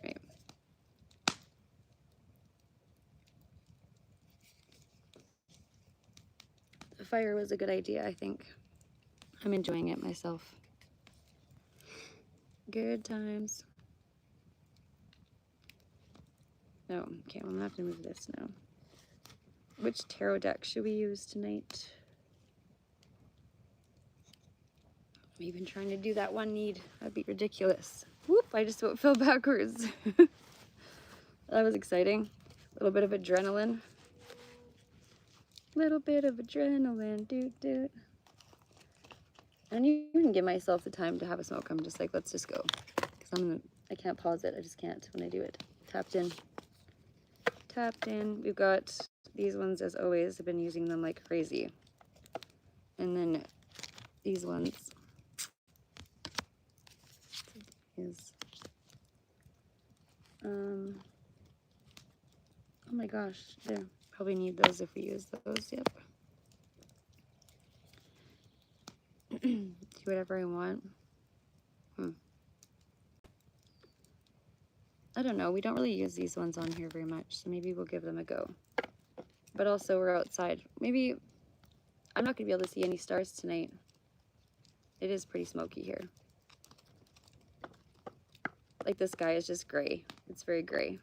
Right. The fire was a good idea, I think. I'm enjoying it myself. Good times. No, okay, well, I'm gonna have to move this now. Which tarot deck should we use tonight? I'm even trying to do that one need. That'd be ridiculous. Whoop, I just fell backwards. That was exciting. A little bit of adrenaline. Little bit of adrenaline, doot. I don't even give myself the time to have a smoke. I'm just like, let's just go. Because I can't pause it. I just can't when I do it. Tapped in. Tapped in. We've got these ones, as always. I've been using them like crazy. And then these ones is, oh my gosh, there. Probably need those if we use those, yep. Do whatever I want. I don't know, we don't really use these ones on here very much, so maybe we'll give them a go. But also we're outside. Maybe, I'm not gonna be able to see any stars tonight. It is pretty smoky here. Like the sky is just gray. It's very gray.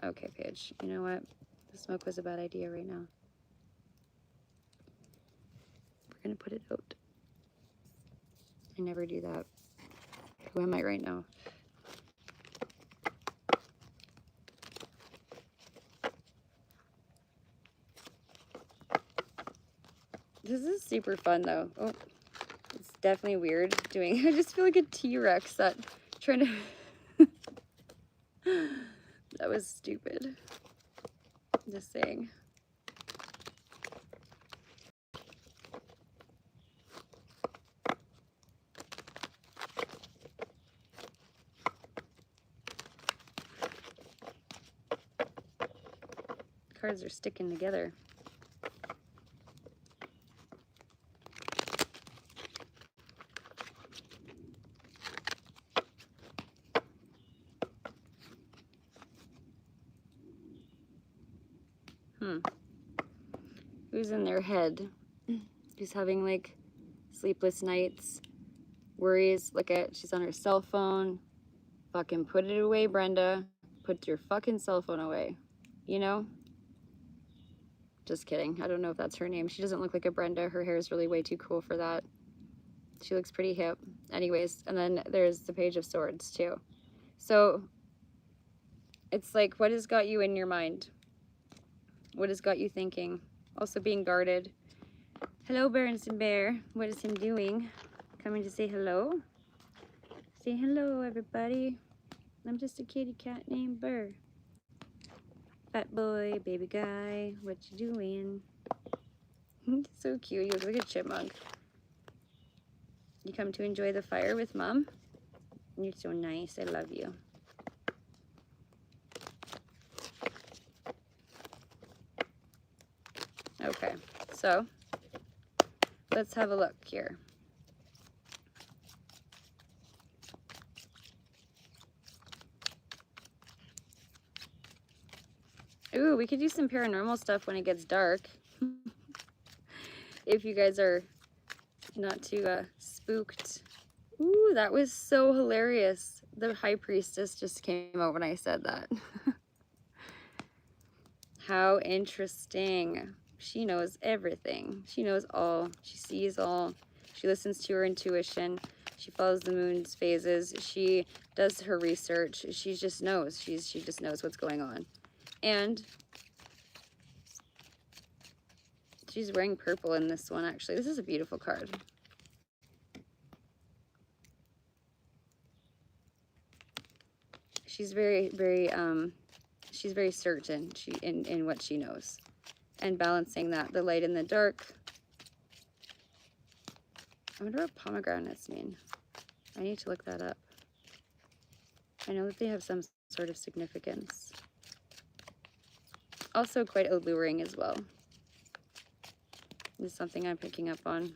Okay, Paige, you know what? The smoke was a bad idea right now. We're gonna put it out. I never do that. Who am I right now? This is super fun though. Oh, it's definitely weird doing, I just feel like a T-Rex that trying to, that was stupid. Just saying. Cards are sticking together. Who's in their head? Who's having like sleepless nights, worries? Look at, she's on her cell phone. Fucking put it away, Brenda. Put your fucking cell phone away. You know? Just kidding. I don't know if that's her name. She doesn't look like a Brenda. Her hair is really way too cool for that. She looks pretty hip. Anyways, and then there's the Page of Swords too. So it's like, what has got you in your mind? What has got you thinking? Also being guarded. Hello, Berenstain Bear. What is him doing? Coming to say hello? Say hello, everybody. I'm just a kitty cat named Burr. Fat boy, baby guy, what you doing? So cute. You look like a chipmunk. You come to enjoy the fire with Mom? You're so nice. I love you. Okay, so let's have a look here. Ooh, we could do some paranormal stuff when it gets dark. If you guys are not too spooked. Ooh, that was so hilarious. The high priestess just came out when I said that. How interesting. She knows everything. She knows all. She sees all. She listens to her intuition. She follows the moon's phases. She does her research. She just knows. She just knows what's going on. And she's wearing purple in this one, actually. This is a beautiful card. She's very, very, she's very certain in what she knows. And balancing that, the light and the dark. I wonder what pomegranates mean. I need to look that up. I know that they have some sort of significance. Also quite alluring as well. This is something I'm picking up on.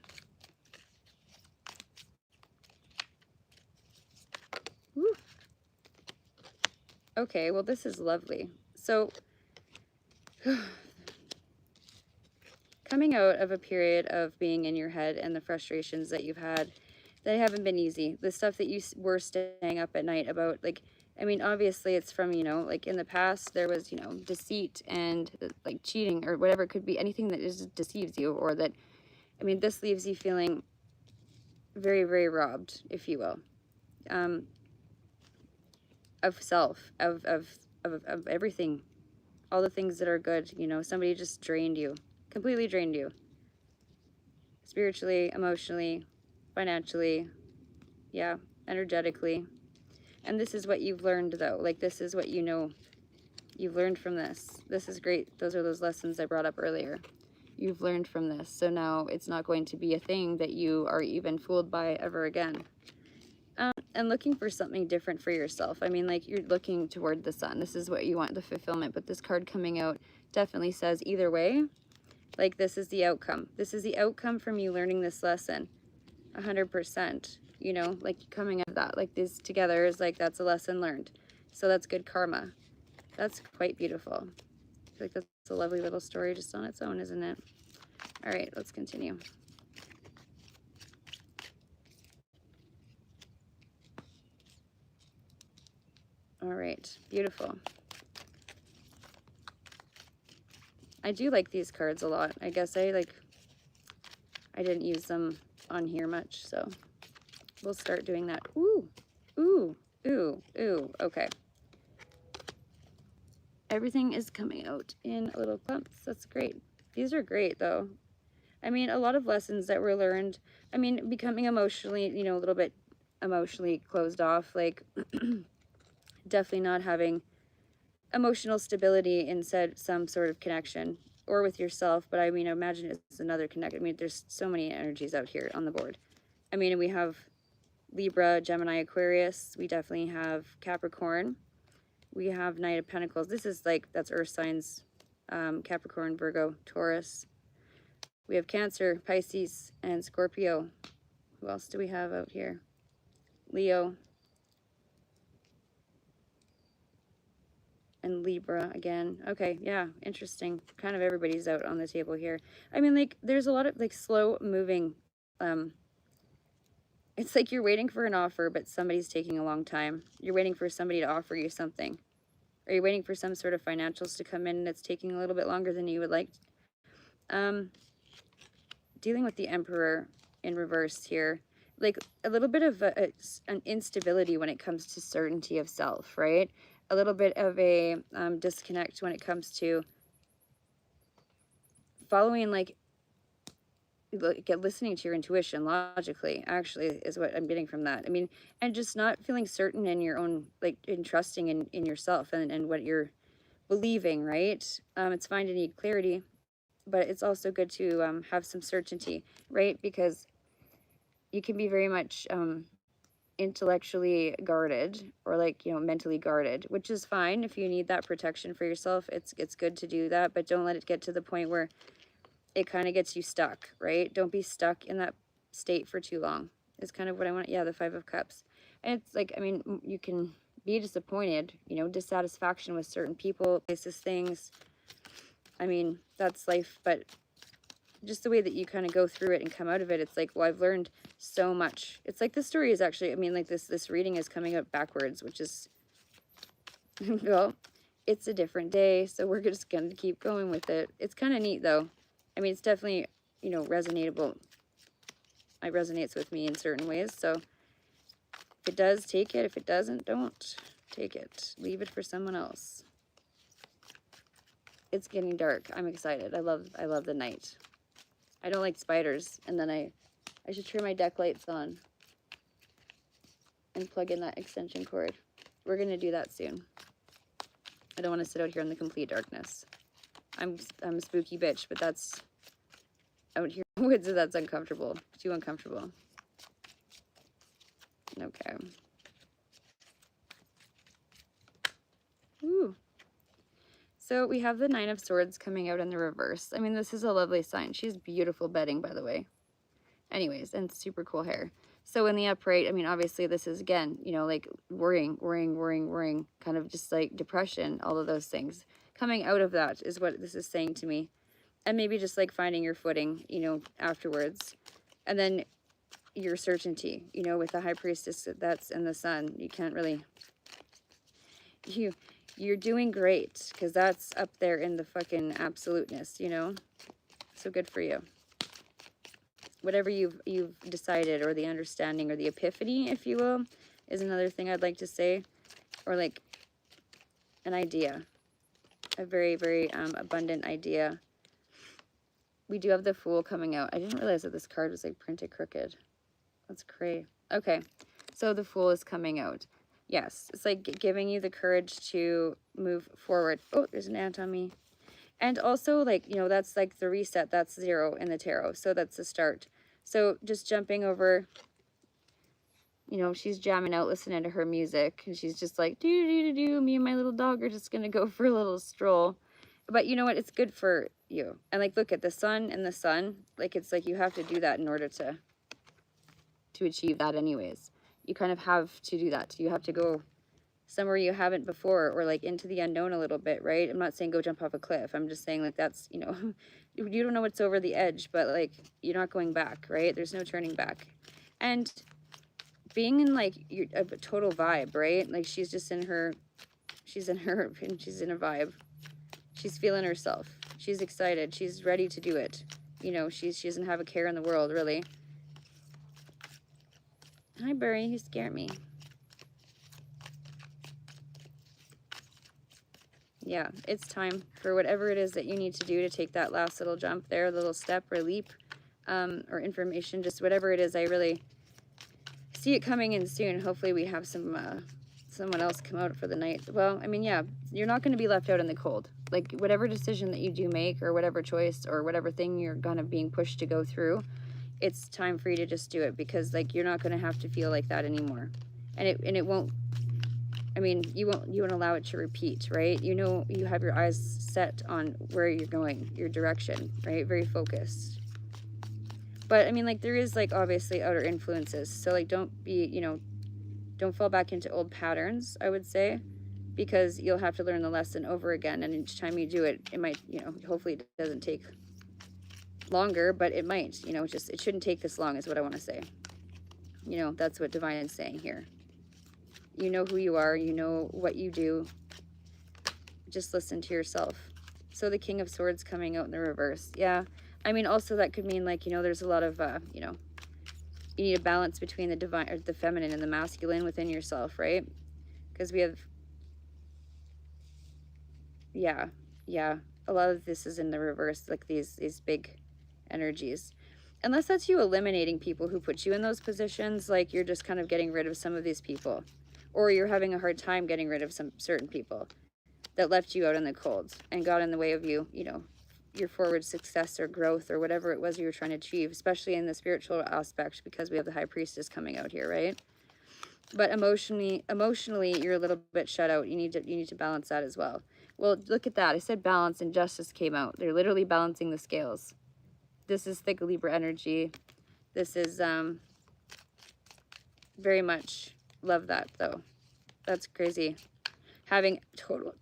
Woo. Okay, well this is lovely. So, coming out of a period of being in your head and the frustrations that you've had, that haven't been easy. The stuff that you were staying up at night about, like, I mean, obviously it's from, you know, like in the past there was, you know, deceit and like cheating or whatever it could be, anything that just deceives you, or that, I mean, this leaves you feeling very, very robbed, if you will, of self, of everything, all the things that are good, you know, somebody just drained you, completely drained you, spiritually, emotionally, financially, yeah, energetically. And this is what you've learned, though. Like, this is what you know you've learned from this. This is great. Those are those lessons I brought up earlier. You've learned from this. So now it's not going to be a thing that you are even fooled by ever again. And looking for something different for yourself. I mean, like, you're looking toward the sun. This is what you want, the fulfillment. But this card coming out definitely says either way, like, this is the outcome. This is the outcome from you learning this lesson. 100%. You know, like, coming out of that, like, this together is like, that's a lesson learned. So that's good karma. That's quite beautiful. I feel like that's a lovely little story just on its own, isn't it? All right, let's continue. All right, beautiful. I do like these cards a lot. I guess I didn't use them on here much, so we'll start doing that. Ooh, ooh, ooh, ooh, okay. Everything is coming out in little clumps. That's great. These are great, though. I mean, a lot of lessons that were learned. I mean, becoming emotionally, you know, a little bit emotionally closed off, like definitely not having emotional stability in some sort of connection or with yourself. But I mean, imagine it's another connection. I mean, there's so many energies out here on the board. I mean, we have Libra, Gemini, Aquarius. We definitely have Capricorn. We have Knight of Pentacles. This is like, that's earth signs, Capricorn, Virgo, Taurus. We have Cancer, Pisces, and Scorpio. Who else do we have out here? Leo. And Libra again. Okay, yeah, interesting. Kind of everybody's out on the table here. I mean, like, there's a lot of, like, slow moving. It's like you're waiting for an offer, but somebody's taking a long time. You're waiting for somebody to offer you something. Or you're waiting for some sort of financials to come in and it's taking a little bit longer than you would like. Dealing with the Emperor in reverse here. Like, a little bit of an instability when it comes to certainty of self, right? A little bit of a disconnect when it comes to following, like, get listening to your intuition logically, actually, is what I'm getting from that. I mean, and just not feeling certain in your own, like, in trusting in yourself and what you're believing, right? It's fine to need clarity, but it's also good to have some certainty, right? Because you can be very much intellectually guarded, or like, mentally guarded, which is fine. If you need that protection for yourself, it's good to do that, but don't let it get to the point where it kind of gets you stuck, right? Don't be stuck in that state for too long. Is kind of what I want. Yeah, the Five of Cups. And it's like, I mean, you can be disappointed, dissatisfaction with certain people, places, things. I mean, that's life, but just the way that you kind of go through it and come out of it, it's like, well, I've learned so much. It's like the story is actually, I mean, like this reading is coming out backwards, which is, well, it's a different day, so we're just gonna keep going with it. It's kind of neat though. I mean, it's definitely, resonatable. It resonates with me in certain ways. So if it does, take it. If it doesn't, don't take it. Leave it for someone else. It's getting dark. I'm excited. I love the night. I don't like spiders. And then I should turn my deck lights on and plug in that extension cord. We're gonna do that soon. I don't want to sit out here in the complete darkness. I'm a spooky bitch, but that's out here in the woods, that's uncomfortable. Too uncomfortable. Okay. Ooh. So we have the Nine of Swords coming out in the reverse. I mean, this is a lovely sign. She has beautiful bedding, by the way. Anyways, and super cool hair. So in the upright, I mean, obviously this is, again, like worrying, kind of just like depression, all of those things. Coming out of that is what this is saying to me. And maybe just like finding your footing, afterwards. And then your certainty, with the High Priestess that's in the Sun. You can't really... You're doing great, because that's up there in the fucking absoluteness, So good for you. Whatever you've decided, or the understanding, or the epiphany, if you will, is another thing I'd like to say. Or like an idea. A very, very abundant idea. We do have the Fool coming out. I didn't realize that this card was like printed crooked. That's crazy. Okay, so the Fool is coming out. Yes, it's like giving you the courage to move forward. Oh, there's an ant on me. And also, like, that's like the reset. That's 0 in the tarot. So that's the start. So just jumping over, she's jamming out, listening to her music. And she's just like, do. Me and my little dog are just going to go for a little stroll. But you know what? It's good for you. And like, look at the sun and the sun. Like, it's like you have to do that in order to achieve that anyways. You kind of have to do that. You have to go somewhere you haven't before, or like into the unknown a little bit, right? I'm not saying go jump off a cliff. I'm just saying, like, that's, you don't know what's over the edge, but like, you're not going back, right? There's no turning back. And being in like a total vibe, right? Like she's in a vibe. She's feeling herself. She's excited. She's ready to do it. She doesn't have a care in the world, really. Hi, Burry. You scared me. Yeah, it's time for whatever it is that you need to do to take that last little jump there, little step or leap, or information, just whatever it is. I really see it coming in soon. Hopefully we have someone else come out for the night. Well, I mean, yeah, you're not going to be left out in the cold. Like, whatever decision that you do make, or whatever choice, or whatever thing you're kind of being pushed to go through, it's time for you to just do it, because like, you're not going to have to feel like that anymore. And it won't, I mean, you won't allow it to repeat, right? You have your eyes set on where you're going, your direction, right? Very focused. But I mean, like, there is like obviously outer influences. So like, don't be, don't fall back into old patterns, I would say, because you'll have to learn the lesson over again. And each time you do it, it might, hopefully it doesn't take longer, but it might, it shouldn't take this long, is what I want to say. That's what Divine is saying here. You know who you are, you know what you do. Just listen to yourself. So the King of Swords coming out in the reverse. Yeah. I mean, also that could mean like, there's a lot of, you need a balance between the divine, or the feminine, and the masculine within yourself, right? Because we have, yeah. A lot of this is in the reverse, like these big energies. unless that's you eliminating people who put you in those positions, like you're just kind of getting rid of some of these people, or you're having a hard time getting rid of some certain people that left you out in the cold and got in the way of you, you know, your forward success or growth or whatever it was you were trying to achieve, especially in the spiritual aspect, because we have the high priestess coming out here, right? But emotionally, you're a little bit shut out. You need to balance that as well. Well, look at that. I said balance and justice came out. They're literally balancing the scales. This is thick Libra energy. This is very much love that though. That's crazy. Having total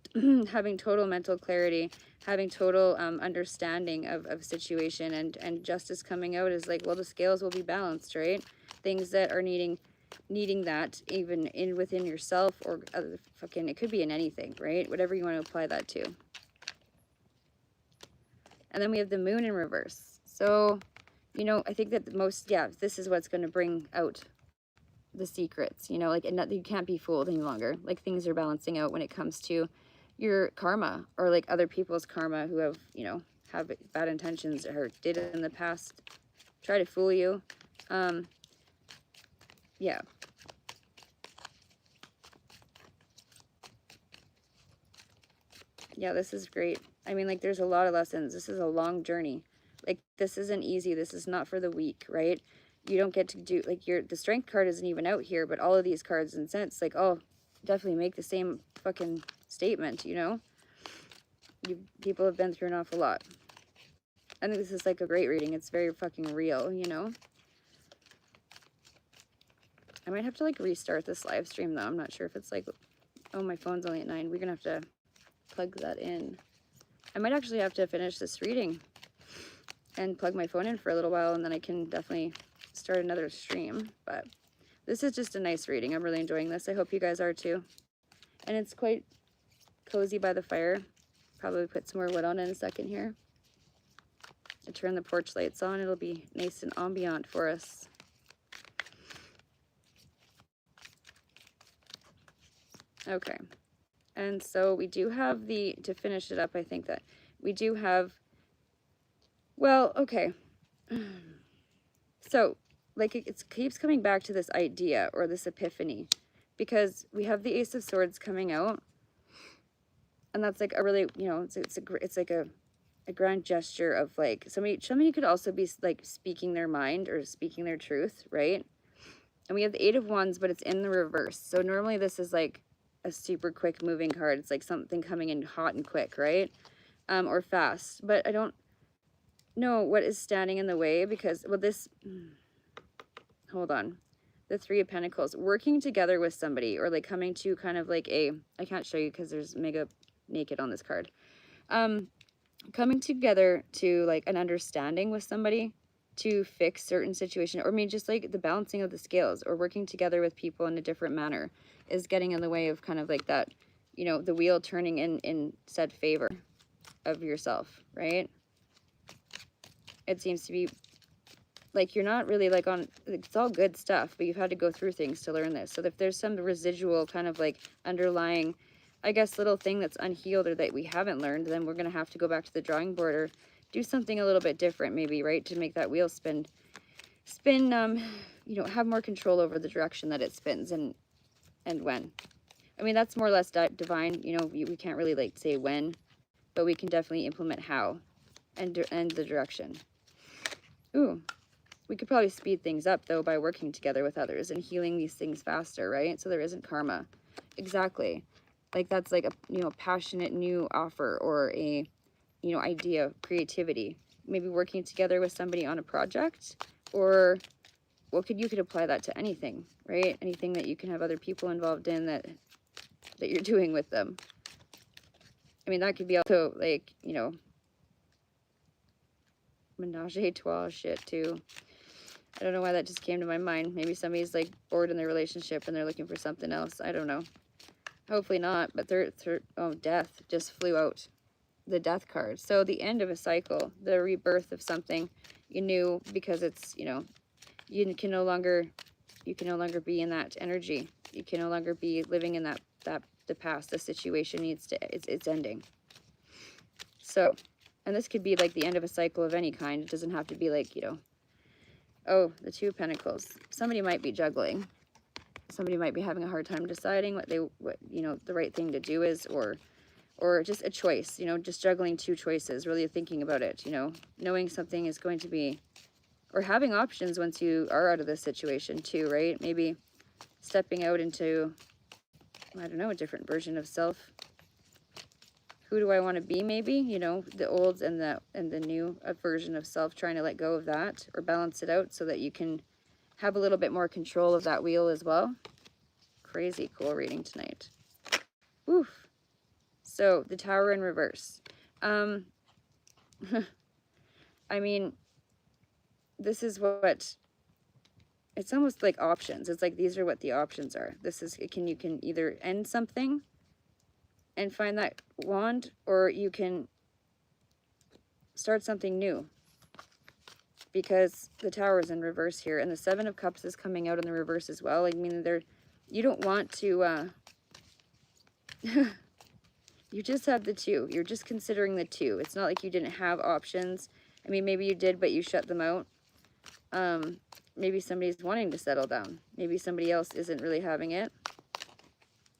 having total mental clarity, having total understanding of situation, and justice coming out is like, well, the scales will be balanced, right? Things that are needing that, even in within yourself, or fucking, it could be in anything, right? Whatever you want to apply that to. And then we have the moon in reverse. So, you know, I think that the most, yeah, this is what's going to bring out the secrets, you know, like, and not, you can't be fooled any longer. Like, things are balancing out when it comes to your karma, or like other people's karma who have, you know, have bad intentions or did it in the past, try to fool you. Yeah. Yeah, this is great. I mean, like, there's a lot of lessons. This is a long journey. Like, this isn't easy. This is not for the weak, right? You don't get to do, like, the strength card isn't even out here, but all of these cards, in sense, like, oh, definitely make the same fucking statement, you know? People have been through an awful lot. I think this is like a great reading. It's very fucking real, you know? I might have to like restart this live stream though. I'm not sure if it's like, oh, my phone's only at 9. We're gonna have to plug that in. I might actually have to finish this reading and plug my phone in for a little while, and then I can definitely start another stream. But this is just a nice reading. I'm really enjoying this. I hope you guys are too. And it's quite cozy by the fire. Probably put some more wood on in a second here. I turn the porch lights on. It'll be nice and ambient for us. Okay. And so we do have to finish it up, I think that we do have, well, okay. So, like, it keeps coming back to this idea or this epiphany, because we have the Ace of Swords coming out, and that's like a really, you know, it's like a grand gesture of like somebody could also be like speaking their mind or speaking their truth, right? And we have the Eight of Wands, but it's in the reverse. So normally this is like a super quick moving card. It's like something coming in hot and quick, right? Or fast. But I don't know what is standing in the way, because, well, this, hold on. The Three of Pentacles, working together with somebody, or like coming to kind of like I can't show you because there's mega naked on this card. Coming together to like an understanding with somebody to fix certain situation, or maybe just like the balancing of the scales, or working together with people in a different manner is getting in the way of kind of like that, you know, the wheel turning in said favor of yourself, right? It seems to be like you're not really like on, it's all good stuff, but you've had to go through things to learn this. So if there's some residual kind of like underlying, I guess, little thing that's unhealed or that we haven't learned, then we're going to have to go back to the drawing board or do something a little bit different maybe, right? To make that wheel spin, you know, have more control over the direction that it spins and when. I mean, that's more or less divine, you know, we can't really like say when, but we can definitely implement how and the direction. Ooh. We could probably speed things up, though, by working together with others and healing these things faster, right? So there isn't karma. Exactly. Like, that's like a, you know, passionate new offer or a, you know, idea, creativity. Maybe working together with somebody on a project, or you could apply that to anything, right? Anything that you can have other people involved in that you're doing with them. I mean, that could be also like, you know, menage a trois shit too. I don't know why that just came to my mind. Maybe somebody's like bored in their relationship and they're looking for something else. I don't know. Hopefully not, but oh, death just flew out. The death card. So the end of a cycle, the rebirth of something you knew, because it's, you know, you can no longer be in that energy. You can no longer be living in that the past. The situation needs to, it's ending. So, and this could be like the end of a cycle of any kind. It doesn't have to be like, you know, Oh, the Two of Pentacles. Somebody might be juggling. Somebody might be having a hard time deciding what you know, the right thing to do is, or just a choice, you know, just juggling two choices, really thinking about it, you know, knowing something is going to be, or having options once you are out of this situation too, right? Maybe stepping out into, I don't know, a different version of self. Who do I want to be? Maybe, you know, the old and the new version of self, trying to let go of that or balance it out so that you can have a little bit more control of that wheel as well. Crazy cool reading tonight. Oof. So the Tower in reverse. I mean, this is what, it's almost like options. It's like, these are what the options are. This is, you can either end something and find that wand, or you can start something new, because the Tower is in reverse here, and the Seven of Cups is coming out in the reverse as well. I mean, you don't want to, you just have the two. You're just considering the two. It's not like you didn't have options. I mean, maybe you did, but you shut them out. Maybe somebody's wanting to settle down. Maybe somebody else isn't really having it.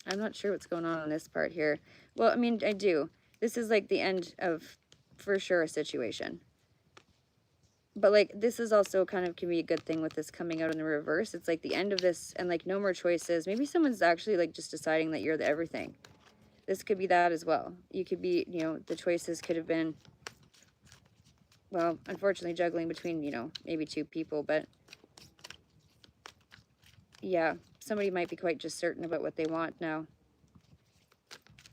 I'm not sure what's going on this part here. Well, I mean, I do. This is like the end of, for sure, a situation. But like, this is also kind of can be a good thing with this coming out in the reverse. It's like the end of this, and like no more choices. Maybe someone's actually like just deciding that you're the everything. This could be that as well. You could be, you know, the choices could have been, well, unfortunately juggling between, you know, maybe two people, but yeah, somebody might be quite just certain about what they want now.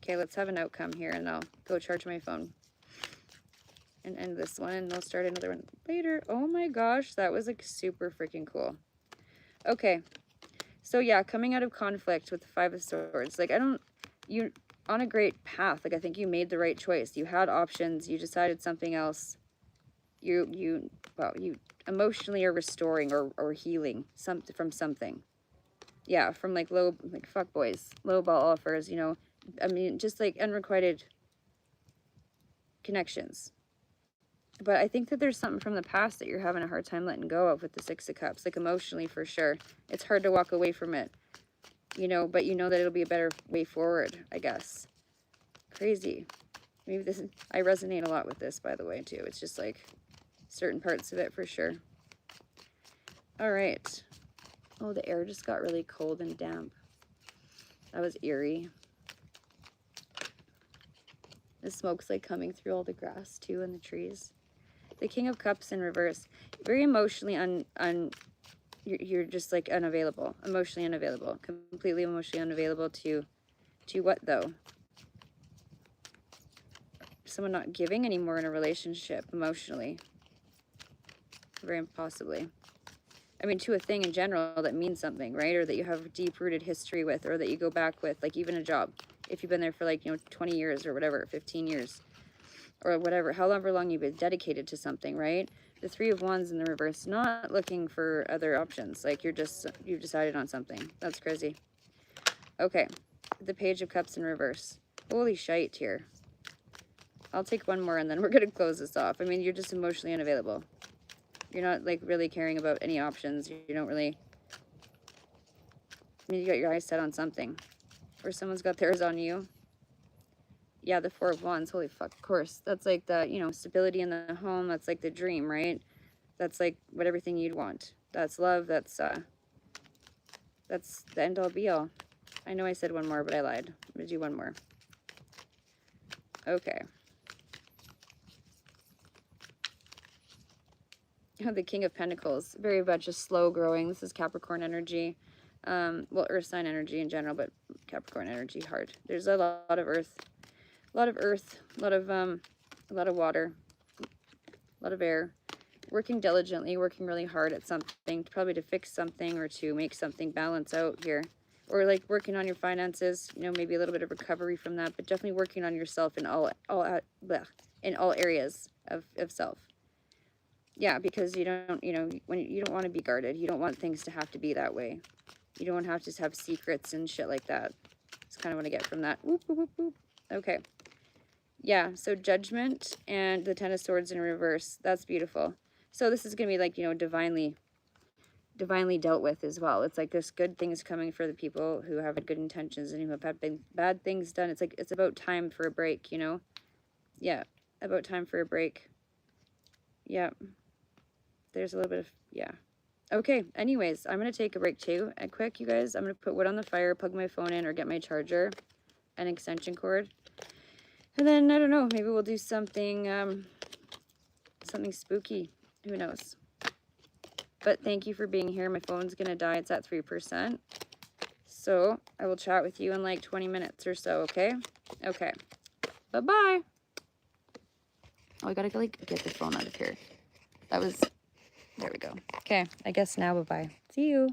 Okay, let's have an outcome here, and I'll go charge my phone and end this one, and I'll start another one later. Oh my gosh, that was like super freaking cool. Okay, so yeah, coming out of conflict with the Five of Swords, like, you on a great path. Like, I think you made the right choice. You had options. You decided something else. You emotionally are restoring or healing from something. Yeah, from like fuck boys, low ball offers, you know. I mean, just like unrequited connections. But I think that there's something from the past that you're having a hard time letting go of with the Six of Cups, like emotionally for sure. It's hard to walk away from it, you know, but you know that it'll be a better way forward, I guess. Crazy. Maybe this is, I resonate a lot with this, by the way, too. It's just like certain parts of it for sure. All right. Oh, the air just got really cold and damp. That was eerie. The smoke's like coming through all the grass too and the trees. The King of Cups in reverse. Very emotionally you're just like unavailable. Emotionally unavailable. Completely emotionally unavailable to what though? Someone not giving anymore in a relationship emotionally. Very impossibly. I mean, to a thing in general that means something, right? Or that you have deep-rooted history with, or that you go back with, like even a job. If you've been there for like, you know, 20 years or whatever, 15 years, or whatever, however long you've been dedicated to something, right? The Three of Wands in the reverse, not looking for other options. Like you've decided on something. That's crazy. Okay, the Page of Cups in reverse. Holy shite here. I'll take one more and then we're going to close this off. I mean, you're just emotionally unavailable. You're not like really caring about any options. You don't really, I mean, you got your eyes set on something, or someone's got theirs on you. Yeah, the Four of Wands, holy fuck, of course. That's like the, you know, stability in the home. That's like the dream, right? That's like what everything you'd want. That's love. That's the end all be all. I know I said one more, but I lied. I'm gonna do one more. Okay. The King of Pentacles, very much just slow growing. This is Capricorn energy. Well, earth sign energy in general, but Capricorn energy hard. There's a lot of earth, a lot of water, a lot of air. Working diligently, working really hard at something, probably to fix something or to make something balance out here. Or like working on your finances, you know, maybe a little bit of recovery from that, but definitely working on yourself in all areas of self. Yeah, because you don't, you know, when you don't want to be guarded, you don't want things to have to be that way. You don't have to have secrets and shit like that. That's kind of what I get from that. Whoop, whoop, whoop, whoop. Okay. Yeah, so Judgment and the Ten of Swords in reverse. That's beautiful. So this is going to be like, you know, divinely divinely dealt with as well. It's like this good things coming for the people who have good intentions and who have had bad things done. It's like it's about time for a break, you know? Yeah, about time for a break. Yeah. There's a little bit of, yeah. Okay, anyways, I'm going to take a break too. And quick, you guys, I'm going to put wood on the fire, plug my phone in, or get my charger and extension cord. And then, I don't know, maybe we'll do something, something spooky. Who knows? But thank you for being here. My phone's going to die. It's at 3%. So I will chat with you in like 20 minutes or so, okay? Okay. Bye-bye. Oh, I got to like get the phone out of here. That was, there we go. Okay, I guess now bye-bye. See you.